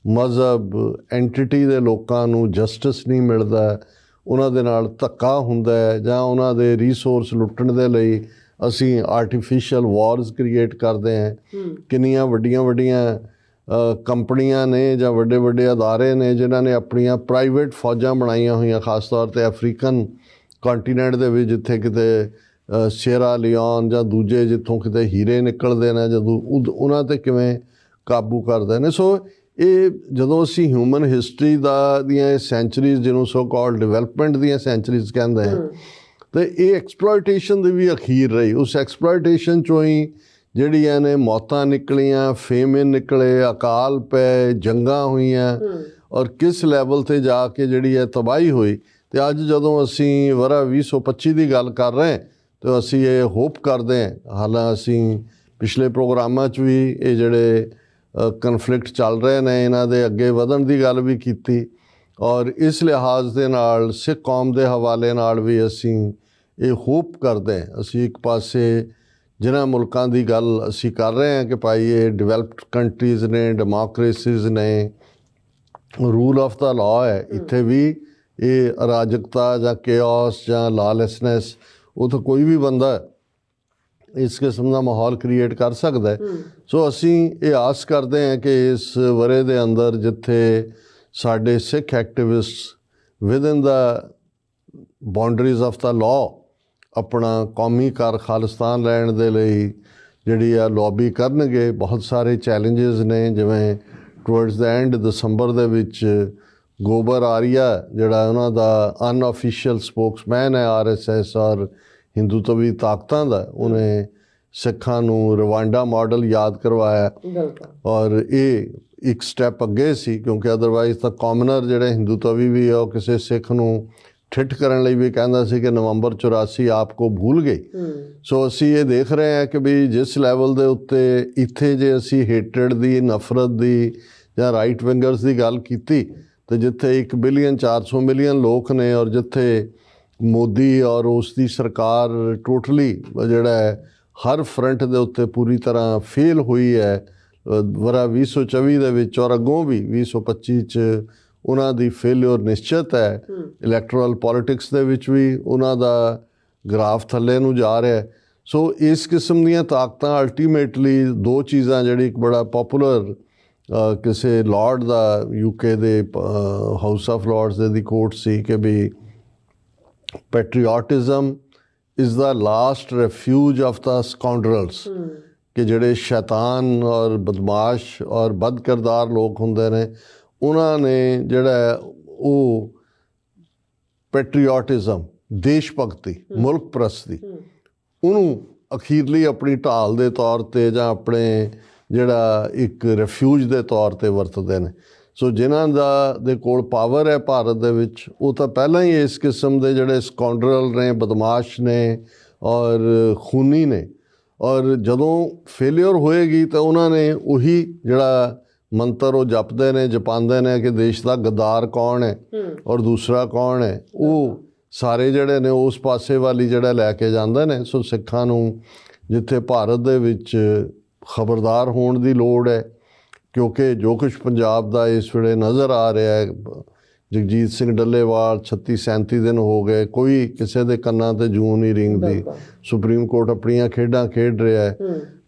ਮਜ਼ਹਬ, ਐਂਟੀਟੀ ਦੇ ਲੋਕਾਂ ਨੂੰ ਜਸਟਿਸ ਨਹੀਂ ਮਿਲਦਾ, ਉਹਨਾਂ ਦੇ ਨਾਲ ਧੱਕਾ ਹੁੰਦਾ ਹੈ ਜਾਂ ਉਹਨਾਂ ਦੇ ਰਿਸੋਰਸ ਲੁੱਟਣ ਦੇ ਲਈ ਅਸੀਂ ਆਰਟੀਫਿਸ਼ੀਅਲ ਵਾਰਸ ਕ੍ਰੀਏਟ ਕਰਦੇ ਹਾਂ। ਕਿੰਨੀਆਂ ਵੱਡੀਆਂ ਕੰਪਨੀਆਂ ਨੇ ਜਾਂ ਵੱਡੇ ਅਦਾਰੇ ਨੇ ਜਿਨ੍ਹਾਂ ਨੇ ਆਪਣੀਆਂ ਪ੍ਰਾਈਵੇਟ ਫੌਜਾਂ ਬਣਾਈਆਂ ਹੋਈਆਂ, ਖਾਸ ਤੌਰ 'ਤੇ ਅਫਰੀਕਨ ਕੰਟੀਨੈਂਟ ਦੇ ਵਿੱਚ, ਜਿੱਥੇ ਕਿਤੇ ਸੀਅਰਾ ਲਿਓਨ ਜਾਂ ਦੂਜੇ ਜਿੱਥੋਂ ਕਿਤੇ ਹੀਰੇ ਨਿਕਲਦੇ ਨੇ, ਜਦੋਂ ਉਹਨਾਂ 'ਤੇ ਕਿਵੇਂ ਕਾਬੂ ਕਰਦੇ ਨੇ। ਸੋ ਇਹ ਜਦੋਂ ਅਸੀਂ ਹਿਊਮਨ ਹਿਸਟਰੀ ਦੀਆਂ ਇਹ ਸੈਂਚਰੀਜ਼, ਜਿਹਨੂੰ ਸੋ ਕਾਲਡ ਡਿਵੈਲਪਮੈਂਟ ਦੀਆਂ ਸੈਂਚਰੀਜ਼ ਕਹਿੰਦੇ ਹੈ, ਅਤੇ ਇਹ ਐਕਸਪਲੋਇਟੇਸ਼ਨ ਦੀ ਵੀ ਅਖੀਰ ਰਹੀ। ਉਸ ਐਕਸਪਲੋਇਟੇਸ਼ਨ 'ਚੋਂ ਹੀ ਜਿਹੜੀਆਂ ਨੇ ਮੌਤਾਂ ਨਿਕਲੀਆਂ, ਫੇਮਿਨ ਨਿਕਲੇ, ਅਕਾਲ ਪਏ, ਜੰਗਾਂ ਹੋਈਆਂ, ਔਰ ਕਿਸ ਲੈਵਲ 'ਤੇ ਜਾ ਕੇ ਜਿਹੜੀ ਹੈ ਤਬਾਹੀ ਹੋਈ। ਅਤੇ ਅੱਜ ਜਦੋਂ ਅਸੀਂ ਵਰ੍ਹਾ 2025 ਦੀ ਗੱਲ ਕਰ ਰਹੇ ਤਾਂ ਅਸੀਂ ਇਹ ਹੋਪ ਕਰਦੇ ਹਾਂ, ਹਾਲਾਂ ਅਸੀਂ ਪਿਛਲੇ ਪ੍ਰੋਗਰਾਮਾਂ 'ਚ ਵੀ ਇਹ ਜਿਹੜੇ ਕਨਫਲਿਕਟ ਚੱਲ ਰਹੇ ਨੇ ਇਹਨਾਂ ਦੇ ਅੱਗੇ ਵਧਣ ਦੀ ਗੱਲ ਵੀ ਕੀਤੀ, ਔਰ ਇਸ ਲਿਹਾਜ਼ ਦੇ ਨਾਲ ਸਿੱਖ ਕੌਮ ਦੇ ਹਵਾਲੇ ਨਾਲ ਵੀ ਅਸੀਂ ਇਹ ਹੋਪ ਕਰਦੇ ਹਾਂ। ਅਸੀਂ ਇੱਕ ਪਾਸੇ ਜਿਨ੍ਹਾਂ ਮੁਲਕਾਂ ਦੀ ਗੱਲ ਅਸੀਂ ਕਰ ਰਹੇ ਹਾਂ ਕਿ ਭਾਈ ਇਹ ਡਿਵੈਲਪਡ ਕੰਟਰੀਜ਼ ਨੇ, ਡੈਮੋਕਰੇਸੀਜ਼ ਨੇ, ਰੂਲ ਆਫ ਦਾ ਲਾਅ ਹੈ, ਇੱਥੇ ਵੀ ਇਹ ਅਰਾਜਕਤਾ ਜਾਂ ਕੇਓਸ ਜਾਂ ਲਾਲੈਸਨੈਸ ਉਹ ਤਾਂ ਕੋਈ ਵੀ ਬੰਦਾ ਇਸ ਕਿਸਮ ਦਾ ਮਾਹੌਲ ਕ੍ਰੀਏਟ ਕਰ ਸਕਦਾ ਹੈ। ਸੋ ਅਸੀਂ ਇਹ ਆਸ ਕਰਦੇ ਹਾਂ ਕਿ ਇਸ ਵਰ੍ਹੇ ਦੇ ਅੰਦਰ ਜਿੱਥੇ ਸਾਡੇ Sikh activist within the boundaries of the law ਆਪਣਾ ਕੌਮੀ ਘਰ ਖਾਲਿਸਤਾਨ ਲੈਣ ਦੇ ਲਈ ਜਿਹੜੀ ਆ ਲੌਬੀ ਕਰਨਗੇ। ਬਹੁਤ ਸਾਰੇ ਚੈਲੰਜਸ ਨੇ, ਜਿਵੇਂ ਟੁਵਰਡਸ ਦਾ ਐਂਡ ਦਸੰਬਰ ਦੇ ਵਿੱਚ ਗੋਬਰ ਆਰੀਆ ਜਿਹੜਾ ਉਹਨਾਂ ਦਾ ਅਨਆਫੀਸ਼ੀਅਲ ਸਪੋਕਸਮੈਨ ਹੈ RSS ਔਰ ਹਿੰਦੂਤਵੀ ਤਾਕਤਾਂ ਦਾ, ਉਹਨੇ ਸਿੱਖਾਂ ਨੂੰ ਰਵਾਂਡਾ ਮਾਡਲ ਯਾਦ ਕਰਵਾਇਆ ਔਰ ਇਹ ਇੱਕ ਸਟੈਪ ਅੱਗੇ ਸੀ, ਕਿਉਂਕਿ ਅਦਰਵਾਈਜ਼ ਤਾਂ ਕਾਮਨਰ ਜਿਹੜੇ ਹਿੰਦੂਤਵੀ ਵੀ ਆ ਉਹ ਕਿਸੇ ਸਿੱਖ ਨੂੰ ਠਿੱਠ ਕਰਨ ਲਈ ਵੀ ਕਹਿੰਦਾ ਸੀ ਕਿ ਨਵੰਬਰ 84 ਆਪ ਕੋ ਭੁੱਲ ਗਏ। ਸੋ ਅਸੀਂ ਇਹ ਦੇਖ ਰਹੇ ਹਾਂ ਕਿ ਵੀ ਜਿਸ ਲੈਵਲ ਦੇ ਉੱਤੇ ਇੱਥੇ ਜੇ ਅਸੀਂ ਹੇਟਰਡ ਦੀ, ਨਫ਼ਰਤ ਦੀ ਜਾਂ ਰਾਈਟ ਵਿੰਗਰਸ ਦੀ ਗੱਲ ਕੀਤੀ, ਤੇ ਜਿੱਥੇ 1 ਬਿਲੀਅਨ 400 ਮਿਲੀਅਨ ਲੋਕ ਨੇ ਔਰ ਜਿੱਥੇ ਮੋਦੀ ਔਰ ਉਸ ਦੀ ਸਰਕਾਰ ਟੋਟਲੀ ਜਿਹੜਾ ਹੈ ਹਰ ਫਰੰਟ ਦੇ ਉੱਤੇ ਪੂਰੀ ਤਰ੍ਹਾਂ ਫੇਲ ਹੋਈ ਹੈ ਵਰ੍ਹਾ 2024 ਦੇ ਵਿੱਚ ਔਰ ਅੱਗੋਂ ਵੀ 2025 'ਚ ਉਹਨਾਂ ਦੀ ਫੇਲਿਓਰ ਨਿਸ਼ਚਿਤ ਹੈ। ਇਲੈਕਟੋਰਲ ਪੋਲੀਟਿਕਸ ਦੇ ਵਿੱਚ ਵੀ ਉਹਨਾਂ ਦਾ ਗ੍ਰਾਫ ਥੱਲੇ ਨੂੰ ਜਾ ਰਿਹਾ। ਸੋ ਇਸ ਕਿਸਮ ਦੀਆਂ ਤਾਕਤਾਂ ਅਲਟੀਮੇਟਲੀ ਦੋ ਚੀਜ਼ਾਂ, ਜਿਹੜੀ ਇੱਕ ਬੜਾ ਪੋਪੂਲਰ ਕਿਸੇ ਲਾਰਡ ਦਾ UK ਦੇ ਹਾਊਸ ਆਫ ਲਾਰਡਸ ਦੇ ਦੀ ਕੋਟ ਸੀ ਕਿ ਵੀ ਪੈਟਰੀਓਟਿਜ਼ਮ ਇਜ਼ ਦਾ ਲਾਸਟ ਰੈਫਿਊਜ ਆਫ ਦਾ ਸਕਾਉਂਡਰਲਸ, ਕਿ ਜਿਹੜੇ ਸ਼ੈਤਾਨ ਔਰ ਬਦਮਾਸ਼ ਔਰ ਬਦ ਕਿਰਦਾਰ ਲੋਕ ਹੁੰਦੇ ਨੇ, ਉਹਨਾਂ ਨੇ ਜਿਹੜਾ ਉਹ ਪੈਟਰੀਓਟਿਜ਼ਮ, ਦੇਸ਼ ਭਗਤੀ, ਮੁਲਕ ਪ੍ਰਸਤੀ, ਉਹਨੂੰ ਅਖੀਰਲੀ ਆਪਣੀ ਢਾਲ ਦੇ ਤੌਰ 'ਤੇ ਜਾਂ ਆਪਣੇ ਜਿਹੜਾ ਇੱਕ ਰੈਫਿਊਜ ਦੇ ਤੌਰ 'ਤੇ ਵਰਤਦੇ ਨੇ। ਸੋ ਜਿਨ੍ਹਾਂ ਦੇ ਕੋਲ ਪਾਵਰ ਹੈ ਭਾਰਤ ਦੇ ਵਿੱਚ, ਉਹ ਤਾਂ ਪਹਿਲਾਂ ਹੀ ਇਸ ਕਿਸਮ ਦੇ ਜਿਹੜੇ ਸਕਾਉਂਡਰਲ ਨੇ, ਬਦਮਾਸ਼ ਨੇ ਔਰ ਖੂਨੀ ਨੇ, ਔਰ ਜਦੋਂ ਫੇਲਿਅਰ ਹੋਏਗੀ ਤਾਂ ਉਹਨਾਂ ਨੇ ਉਹੀ ਜਿਹੜਾ ਮੰਤਰ ਉਹ ਜਪਦੇ ਨੇ, ਜਪਾਉਂਦੇ ਨੇ ਕਿ ਦੇਸ਼ ਦਾ ਗੱਦਾਰ ਕੌਣ ਹੈ ਔਰ ਦੂਸਰਾ ਕੌਣ ਹੈ, ਉਹ ਸਾਰੇ ਜਿਹੜੇ ਨੇ ਉਸ ਪਾਸੇ ਵਾਲੀ ਜਿਹੜਾ ਲੈ ਕੇ ਜਾਂਦੇ ਨੇ। ਸੋ ਸਿੱਖਾਂ ਨੂੰ ਜਿੱਥੇ ਭਾਰਤ ਦੇ ਵਿੱਚ ਖਬਰਦਾਰ ਹੋਣ ਦੀ ਲੋੜ ਹੈ, ਕਿਉਂਕਿ ਜੋ ਕੁਛ ਪੰਜਾਬ ਦਾ ਇਸ ਵੇਲੇ ਨਜ਼ਰ ਆ ਰਿਹਾ ਹੈ, ਜਗਜੀਤ ਸਿੰਘ ਡੱਲੇਵਾਲ 36-37 ਦਿਨ ਹੋ ਗਏ, ਕੋਈ ਕਿਸੇ ਦੇ ਕੰਨਾਂ 'ਤੇ ਜੂੰ ਨਹੀਂ ਰਿੰਗਦੀ। ਸੁਪਰੀਮ ਕੋਰਟ ਆਪਣੀਆਂ ਖੇਡਾਂ ਖੇਡ ਰਿਹਾ ਹੈ।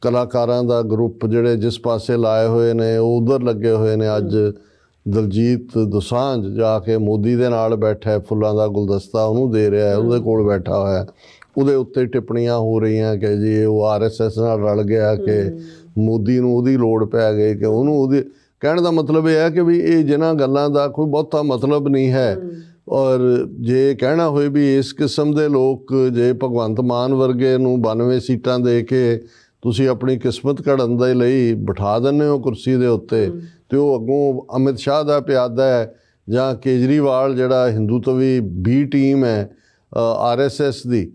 ਕਲਾਕਾਰਾਂ ਦਾ ਗਰੁੱਪ ਜਿਹੜੇ ਜਿਸ ਪਾਸੇ ਲਾਏ ਹੋਏ ਨੇ ਉਹ ਉਧਰ ਲੱਗੇ ਹੋਏ ਨੇ। ਅੱਜ ਦਲਜੀਤ ਦੋਸਾਂਝ ਜਾ ਕੇ ਮੋਦੀ ਦੇ ਨਾਲ ਬੈਠਾ, ਫੁੱਲਾਂ ਦਾ ਗੁਲਦਸਤਾ ਉਹਨੂੰ ਦੇ ਰਿਹਾ ਹੈ, ਉਹਦੇ ਕੋਲ ਬੈਠਾ ਹੋਇਆ, ਉਹਦੇ ਉੱਤੇ ਟਿੱਪਣੀਆਂ ਹੋ ਰਹੀਆਂ ਕਿ ਜੀ ਉਹ RSS ਨਾਲ ਰਲ ਗਿਆ, ਕਿ ਮੋਦੀ ਨੂੰ ਉਹਦੀ ਲੋੜ ਪੈ ਗਈ, ਕਿ ਉਹਨੂੰ ਉਹਦੀ। ਕਹਿਣ ਦਾ ਮਤਲਬ ਇਹ ਹੈ ਕਿ ਵੀ ਇਹ ਜਿਨ੍ਹਾਂ ਗੱਲਾਂ ਦਾ ਕੋਈ ਬਹੁਤਾ ਮਤਲਬ ਨਹੀਂ ਹੈ। ਔਰ ਜੇ ਕਹਿਣਾ ਹੋਏ ਵੀ ਇਸ ਕਿਸਮ ਦੇ ਲੋਕ ਜੇ ਭਗਵੰਤ ਮਾਨ ਵਰਗੇ ਨੂੰ 92 ਸੀਟਾਂ ਦੇ ਕੇ ਤੁਸੀਂ ਆਪਣੀ ਕਿਸਮਤ ਘੜਨ ਦੇ ਲਈ ਬਿਠਾ ਦਿੰਦੇ ਹੋ ਕੁਰਸੀ ਦੇ ਉੱਤੇ, ਤੇ ਉਹ ਅੱਗੋਂ ਅਮਿਤ ਸ਼ਾਹ ਦਾ ਪਿਆਦਾ ਹੈ ਜਾਂ ਕੇਜਰੀਵਾਲ ਜਿਹੜਾ ਹਿੰਦੂਤਵੀ B ਟੀਮ ਹੈ RSS ਦੀ,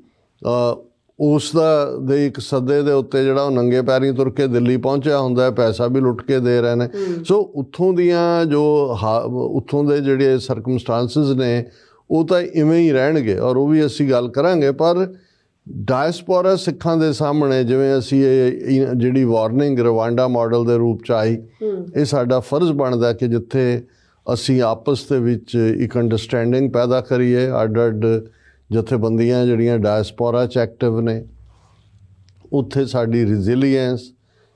ਉਸ ਦਾ ਦੇ ਇੱਕ ਸੱਦੇ ਦੇ ਉੱਤੇ ਜਿਹੜਾ ਉਹ ਨੰਗੇ ਪੈਰੀਂ ਤੁਰ ਕੇ ਦਿੱਲੀ ਪਹੁੰਚਿਆ ਹੁੰਦਾ ਹੈ, ਪੈਸਾ ਵੀ ਲੁੱਟ ਕੇ ਦੇ ਰਹੇ ਨੇ। ਸੋ ਉੱਥੋਂ ਦੀਆਂ ਜੋ ਉੱਥੋਂ ਦੇ ਜਿਹੜੇ ਸਰਕਮਸਟਾਂਸਿਸ ਨੇ ਉਹ ਤਾਂ ਇਵੇਂ ਹੀ ਰਹਿਣਗੇ, ਔਰ ਉਹ ਵੀ ਅਸੀਂ ਗੱਲ ਕਰਾਂਗੇ। ਪਰ ਡਾਇਸਪੋਰਾ ਸਿੱਖਾਂ ਦੇ ਸਾਹਮਣੇ ਜਿਵੇਂ ਅਸੀਂ ਇਹ ਜਿਹੜੀ ਵਾਰਨਿੰਗ ਰਵਾਂਡਾ ਮਾਡਲ ਦੇ ਰੂਪ 'ਚ ਆਈ, ਇਹ ਸਾਡਾ ਫਰਜ਼ ਬਣਦਾ ਕਿ ਜਿੱਥੇ ਅਸੀਂ ਆਪਸ ਦੇ ਵਿੱਚ ਇੱਕ ਅੰਡਰਸਟੈਂਡਿੰਗ ਪੈਦਾ ਕਰੀਏ। ਅੱਡ ਜਥੇਬੰਦੀਆਂ ਜਿਹੜੀਆਂ ਡਾਇਸਪੋਰਾ 'ਚ ਐਕਟਿਵ ਨੇ, ਉੱਥੇ ਸਾਡੀ ਰੈਜ਼ੀਲੀਐਂਸ,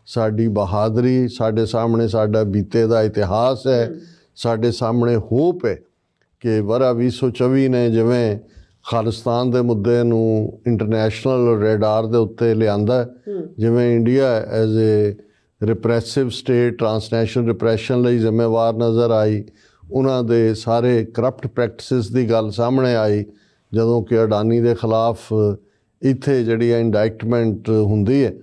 ਸਾਡੀ ਬਹਾਦਰੀ, ਸਾਡੇ ਸਾਹਮਣੇ ਸਾਡਾ ਬੀਤੇ ਦਾ ਇਤਿਹਾਸ ਹੈ, ਸਾਡੇ ਸਾਹਮਣੇ ਹੋਪ ਹੈ ਕਿ ਵਰ੍ਹਾ 2024 ਨੇ ਜਿਵੇਂ ਖਾਲਿਸਤਾਨ ਦੇ ਮੁੱਦੇ ਨੂੰ ਇੰਟਰਨੈਸ਼ਨਲ ਰੇਡਾਰ ਦੇ ਉੱਤੇ ਲਿਆਂਦਾ, ਜਿਵੇਂ India as a repressive state transnational repression ਲਈ ਜ਼ਿੰਮੇਵਾਰ ਨਜ਼ਰ ਆਈ। ਉਹਨਾਂ ਦੇ ਸਾਰੇ ਕਰਪਟ ਪ੍ਰੈਕਟਿਸਿਸ ਦੀ ਗੱਲ ਸਾਹਮਣੇ ਆਈ, ਜਦੋਂ ਕਿ ਅਡਾਨੀ ਦੇ ਖਿਲਾਫ ਇੱਥੇ ਜਿਹੜੀ ਇੰਡਾਇਕਟਮੈਂਟ ਹੁੰਦੀ ਹੈ।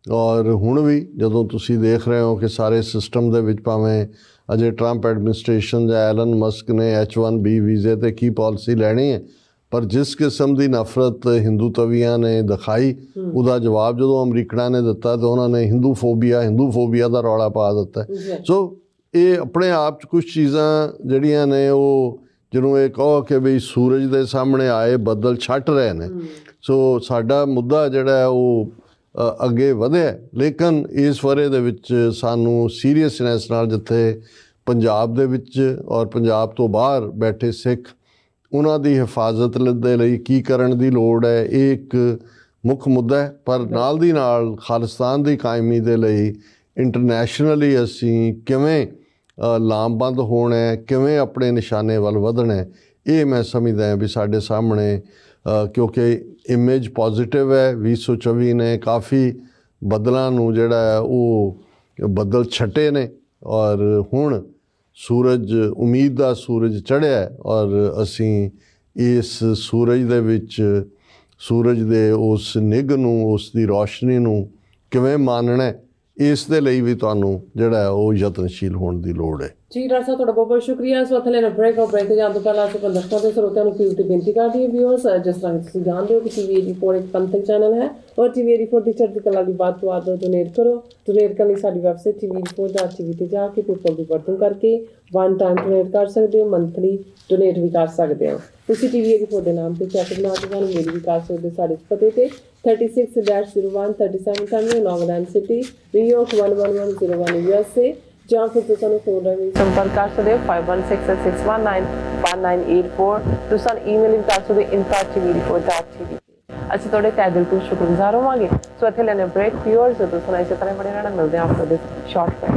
ਔਰ ਹੁਣ ਵੀ ਜਦੋਂ ਤੁਸੀਂ ਦੇਖ ਰਹੇ ਹੋ ਕਿ ਸਾਰੇ ਸਿਸਟਮ ਦੇ ਵਿੱਚ ਭਾਵੇਂ ਅਜੇ ਟਰੰਪ ਐਡਮਿਨਿਸਟ੍ਰੇਸ਼ਨ ਜਾਂ ਐਲਨ ਮਸਕ ਨੇ H1B ਵੀਜ਼ੇ 'ਤੇ ਕੀ ਪਾਲਿਸੀ ਲੈਣੀ ਹੈ, ਪਰ ਜਿਸ ਕਿਸਮ ਦੀ ਨਫ਼ਰਤ ਹਿੰਦੂਤਵੀਆਂ ਨੇ ਦਿਖਾਈ, ਉਹਦਾ ਜਵਾਬ ਜਦੋਂ ਅਮਰੀਕਨਾਂ ਨੇ ਦਿੱਤਾ ਤਾਂ ਉਹਨਾਂ ਨੇ ਹਿੰਦੂਫੋਬੀਆ ਦਾ ਰੌਲਾ ਪਾ ਦਿੱਤਾ। ਸੋ ਇਹ ਆਪਣੇ ਆਪ 'ਚ ਕੁਛ ਚੀਜ਼ਾਂ ਜਿਹੜੀਆਂ ਨੇ ਉਹ ਜਿਹਨੂੰ ਇਹ ਕਹੋ ਕਿ ਵੀ ਸੂਰਜ ਦੇ ਸਾਹਮਣੇ ਆਏ ਬੱਦਲ ਛੱਟ ਰਹੇ ਨੇ। ਸੋ ਸਾਡਾ ਮੁੱਦਾ ਜਿਹੜਾ ਹੈ ਉਹ ਅੱਗੇ ਵਧਿਆ, ਲੇਕਿਨ ਇਸ ਵਰ੍ਹੇ ਦੇ ਵਿੱਚ ਸਾਨੂੰ ਸੀਰੀਅਸਨੈਸ ਨਾਲ ਜਿੱਥੇ ਪੰਜਾਬ ਦੇ ਵਿੱਚ ਔਰ ਪੰਜਾਬ ਤੋਂ ਬਾਹਰ ਬੈਠੇ ਸਿੱਖ ਉਹਨਾਂ ਦੀ ਹਿਫਾਜ਼ਤ ਦੇ ਲਈ ਕੀ ਕਰਨ ਦੀ ਲੋੜ ਹੈ, ਇਹ ਇੱਕ ਮੁੱਖ ਮੁੱਦਾ ਹੈ। ਪਰ ਨਾਲ ਦੀ ਨਾਲ ਖਾਲਿਸਤਾਨ ਦੀ ਕਾਇਮੀ ਦੇ ਲਈ ਇੰਟਰਨੈਸ਼ਨਲੀ ਅਸੀਂ ਕਿਵੇਂ ਲਾਮਬੰਦ ਹੋਣਾ ਹੈ, ਕਿਵੇਂ ਆਪਣੇ ਨਿਸ਼ਾਨੇ ਵੱਲ ਵਧਣਾ ਹੈ, ਇਹ ਮੈਂ ਸਮਝਦਾ ਹਾਂ ਵੀ ਸਾਡੇ ਸਾਹਮਣੇ ਕਿਉਂਕਿ ਇਮੇਜ ਪੋਜ਼ਿਟਿਵ ਹੈ। 2024 ਨੇ ਕਾਫੀ ਬੱਦਲਾਂ ਨੂੰ ਜਿਹੜਾ ਹੈ ਉਹ ਬੱਦਲ ਛੱਟੇ ਨੇ ਔਰ ਹੁਣ ਸੂਰਜ, ਉਮੀਦ ਦਾ ਸੂਰਜ ਚੜ੍ਹਿਆ ਔਰ ਅਸੀਂ ਇਸ ਸੂਰਜ ਦੇ ਵਿੱਚ ਸੂਰਜ ਦੇ ਉਸ ਨਿੱਘ ਨੂੰ, ਉਸ ਦੀ ਰੌਸ਼ਨੀ ਨੂੰ ਕਿਵੇਂ ਮਾਨਣਾ, ਇਸ ਦੇ ਲਈ ਵੀ ਤੁਹਾਨੂੰ ਜਿਹੜਾ ਹੈ ਉਹ ਯਤਨਸ਼ੀਲ ਹੋਣ ਦੀ ਲੋੜ ਹੈ। ਜੀ ਡਾਕਟਰ ਸਾਹਿਬ, ਤੁਹਾਡਾ ਬਹੁਤ ਬਹੁਤ ਸ਼ੁਕਰੀਆ। ਸੋ ਇੱਥੇ ਲੈਣਾ ਬ੍ਰੇਕ ਜਾਣ ਤੋਂ ਪਹਿਲਾਂ ਅਸੀਂ ਦਰਸ਼ਕਾਂ ਦੇ ਸਰੋਤਿਆਂ ਨੂੰ ਅਪੀਲ ਤੇ ਬੇਨਤੀ ਕਰਦੇ ਹਾਂ ਵਿਊਅਰਸ, ਜਿਸ ਤਰ੍ਹਾਂ ਤੁਸੀਂ ਜਾਣਦੇ ਹੋ ਕਿ TV 84 ਇੱਕ ਪੰਥਕ ਚੈਨਲ ਹੈ ਔਰ TV 84 ਦੀ ਚੜ੍ਹਦੀ ਕਲਾ ਦੀ ਬਾਤ ਤੋਂ ਆਦਰ ਡੋਨੇਟ ਕਰੋ। ਡੋਨੇਟ ਕਰਨ ਲਈ ਸਾਡੀ ਵੈਬਸਾਈਟ TV84.tv ਤੇ ਜਾ ਕੇ ਪੇਪਲ ਦੀ ਵਰਤੋਂ ਕਰਕੇ ਵਨ ਟਾਈਮ ਡੋਨੇਟ ਕਰ ਸਕਦੇ ਹੋ, ਮੰਥਲੀ ਡੋਨੇਟ ਵੀ ਕਰ ਸਕਦੇ ਹੋ। ਤੁਸੀਂ TV 84 ਦੇ ਨਾਮ ਤੇ ਚੈੱਕ ਬਣਾ ਕੇ ਸਾਨੂੰ ਮੇਲ ਵੀ ਕਰ ਸਕਦੇ ਹੋ ਸਾਡੇ ਪਤੇ ਤੇ 36-01 37 Avenue, Long Island City, New York 11101 USA, ਜਾਂ ਫਿਰ ਤੁਸੀਂ ਸਾਨੂੰ ਫੋਨ ਰਾਹੀਂ ਸੰਪਰਕ ਕਰ ਸਕਦੇ ਹੋ 5166191984। ਤੁਸੀਂ ਸਾਨੂੰ ਈਮੇਲ ਵੀ ਕਰ ਸਕਦੇ ਹੋ info@tv84.tv। ਅਸੀਂ ਤੁਹਾਡੇ ਤਹਿ ਦਿਲ ਤੋਂ ਸ਼ੁਕਰਗੁਜ਼ਾਰ ਹੋਵਾਂਗੇ। ਸੋ ਇੱਥੇ ਲੈਣੇ ਬ੍ਰੇਕ ਵਿਊਅਰਸ, ਤੁਸੀਂ ਇਸੇ ਤਰ੍ਹਾਂ ਬਣੇ ਰਹਿਣਾ। ਮਿਲਦੇ ਹਾਂ ਆਫਟਰ ਦਿਸ ਸ਼ਾਰਟ ਬ੍ਰੇਕ।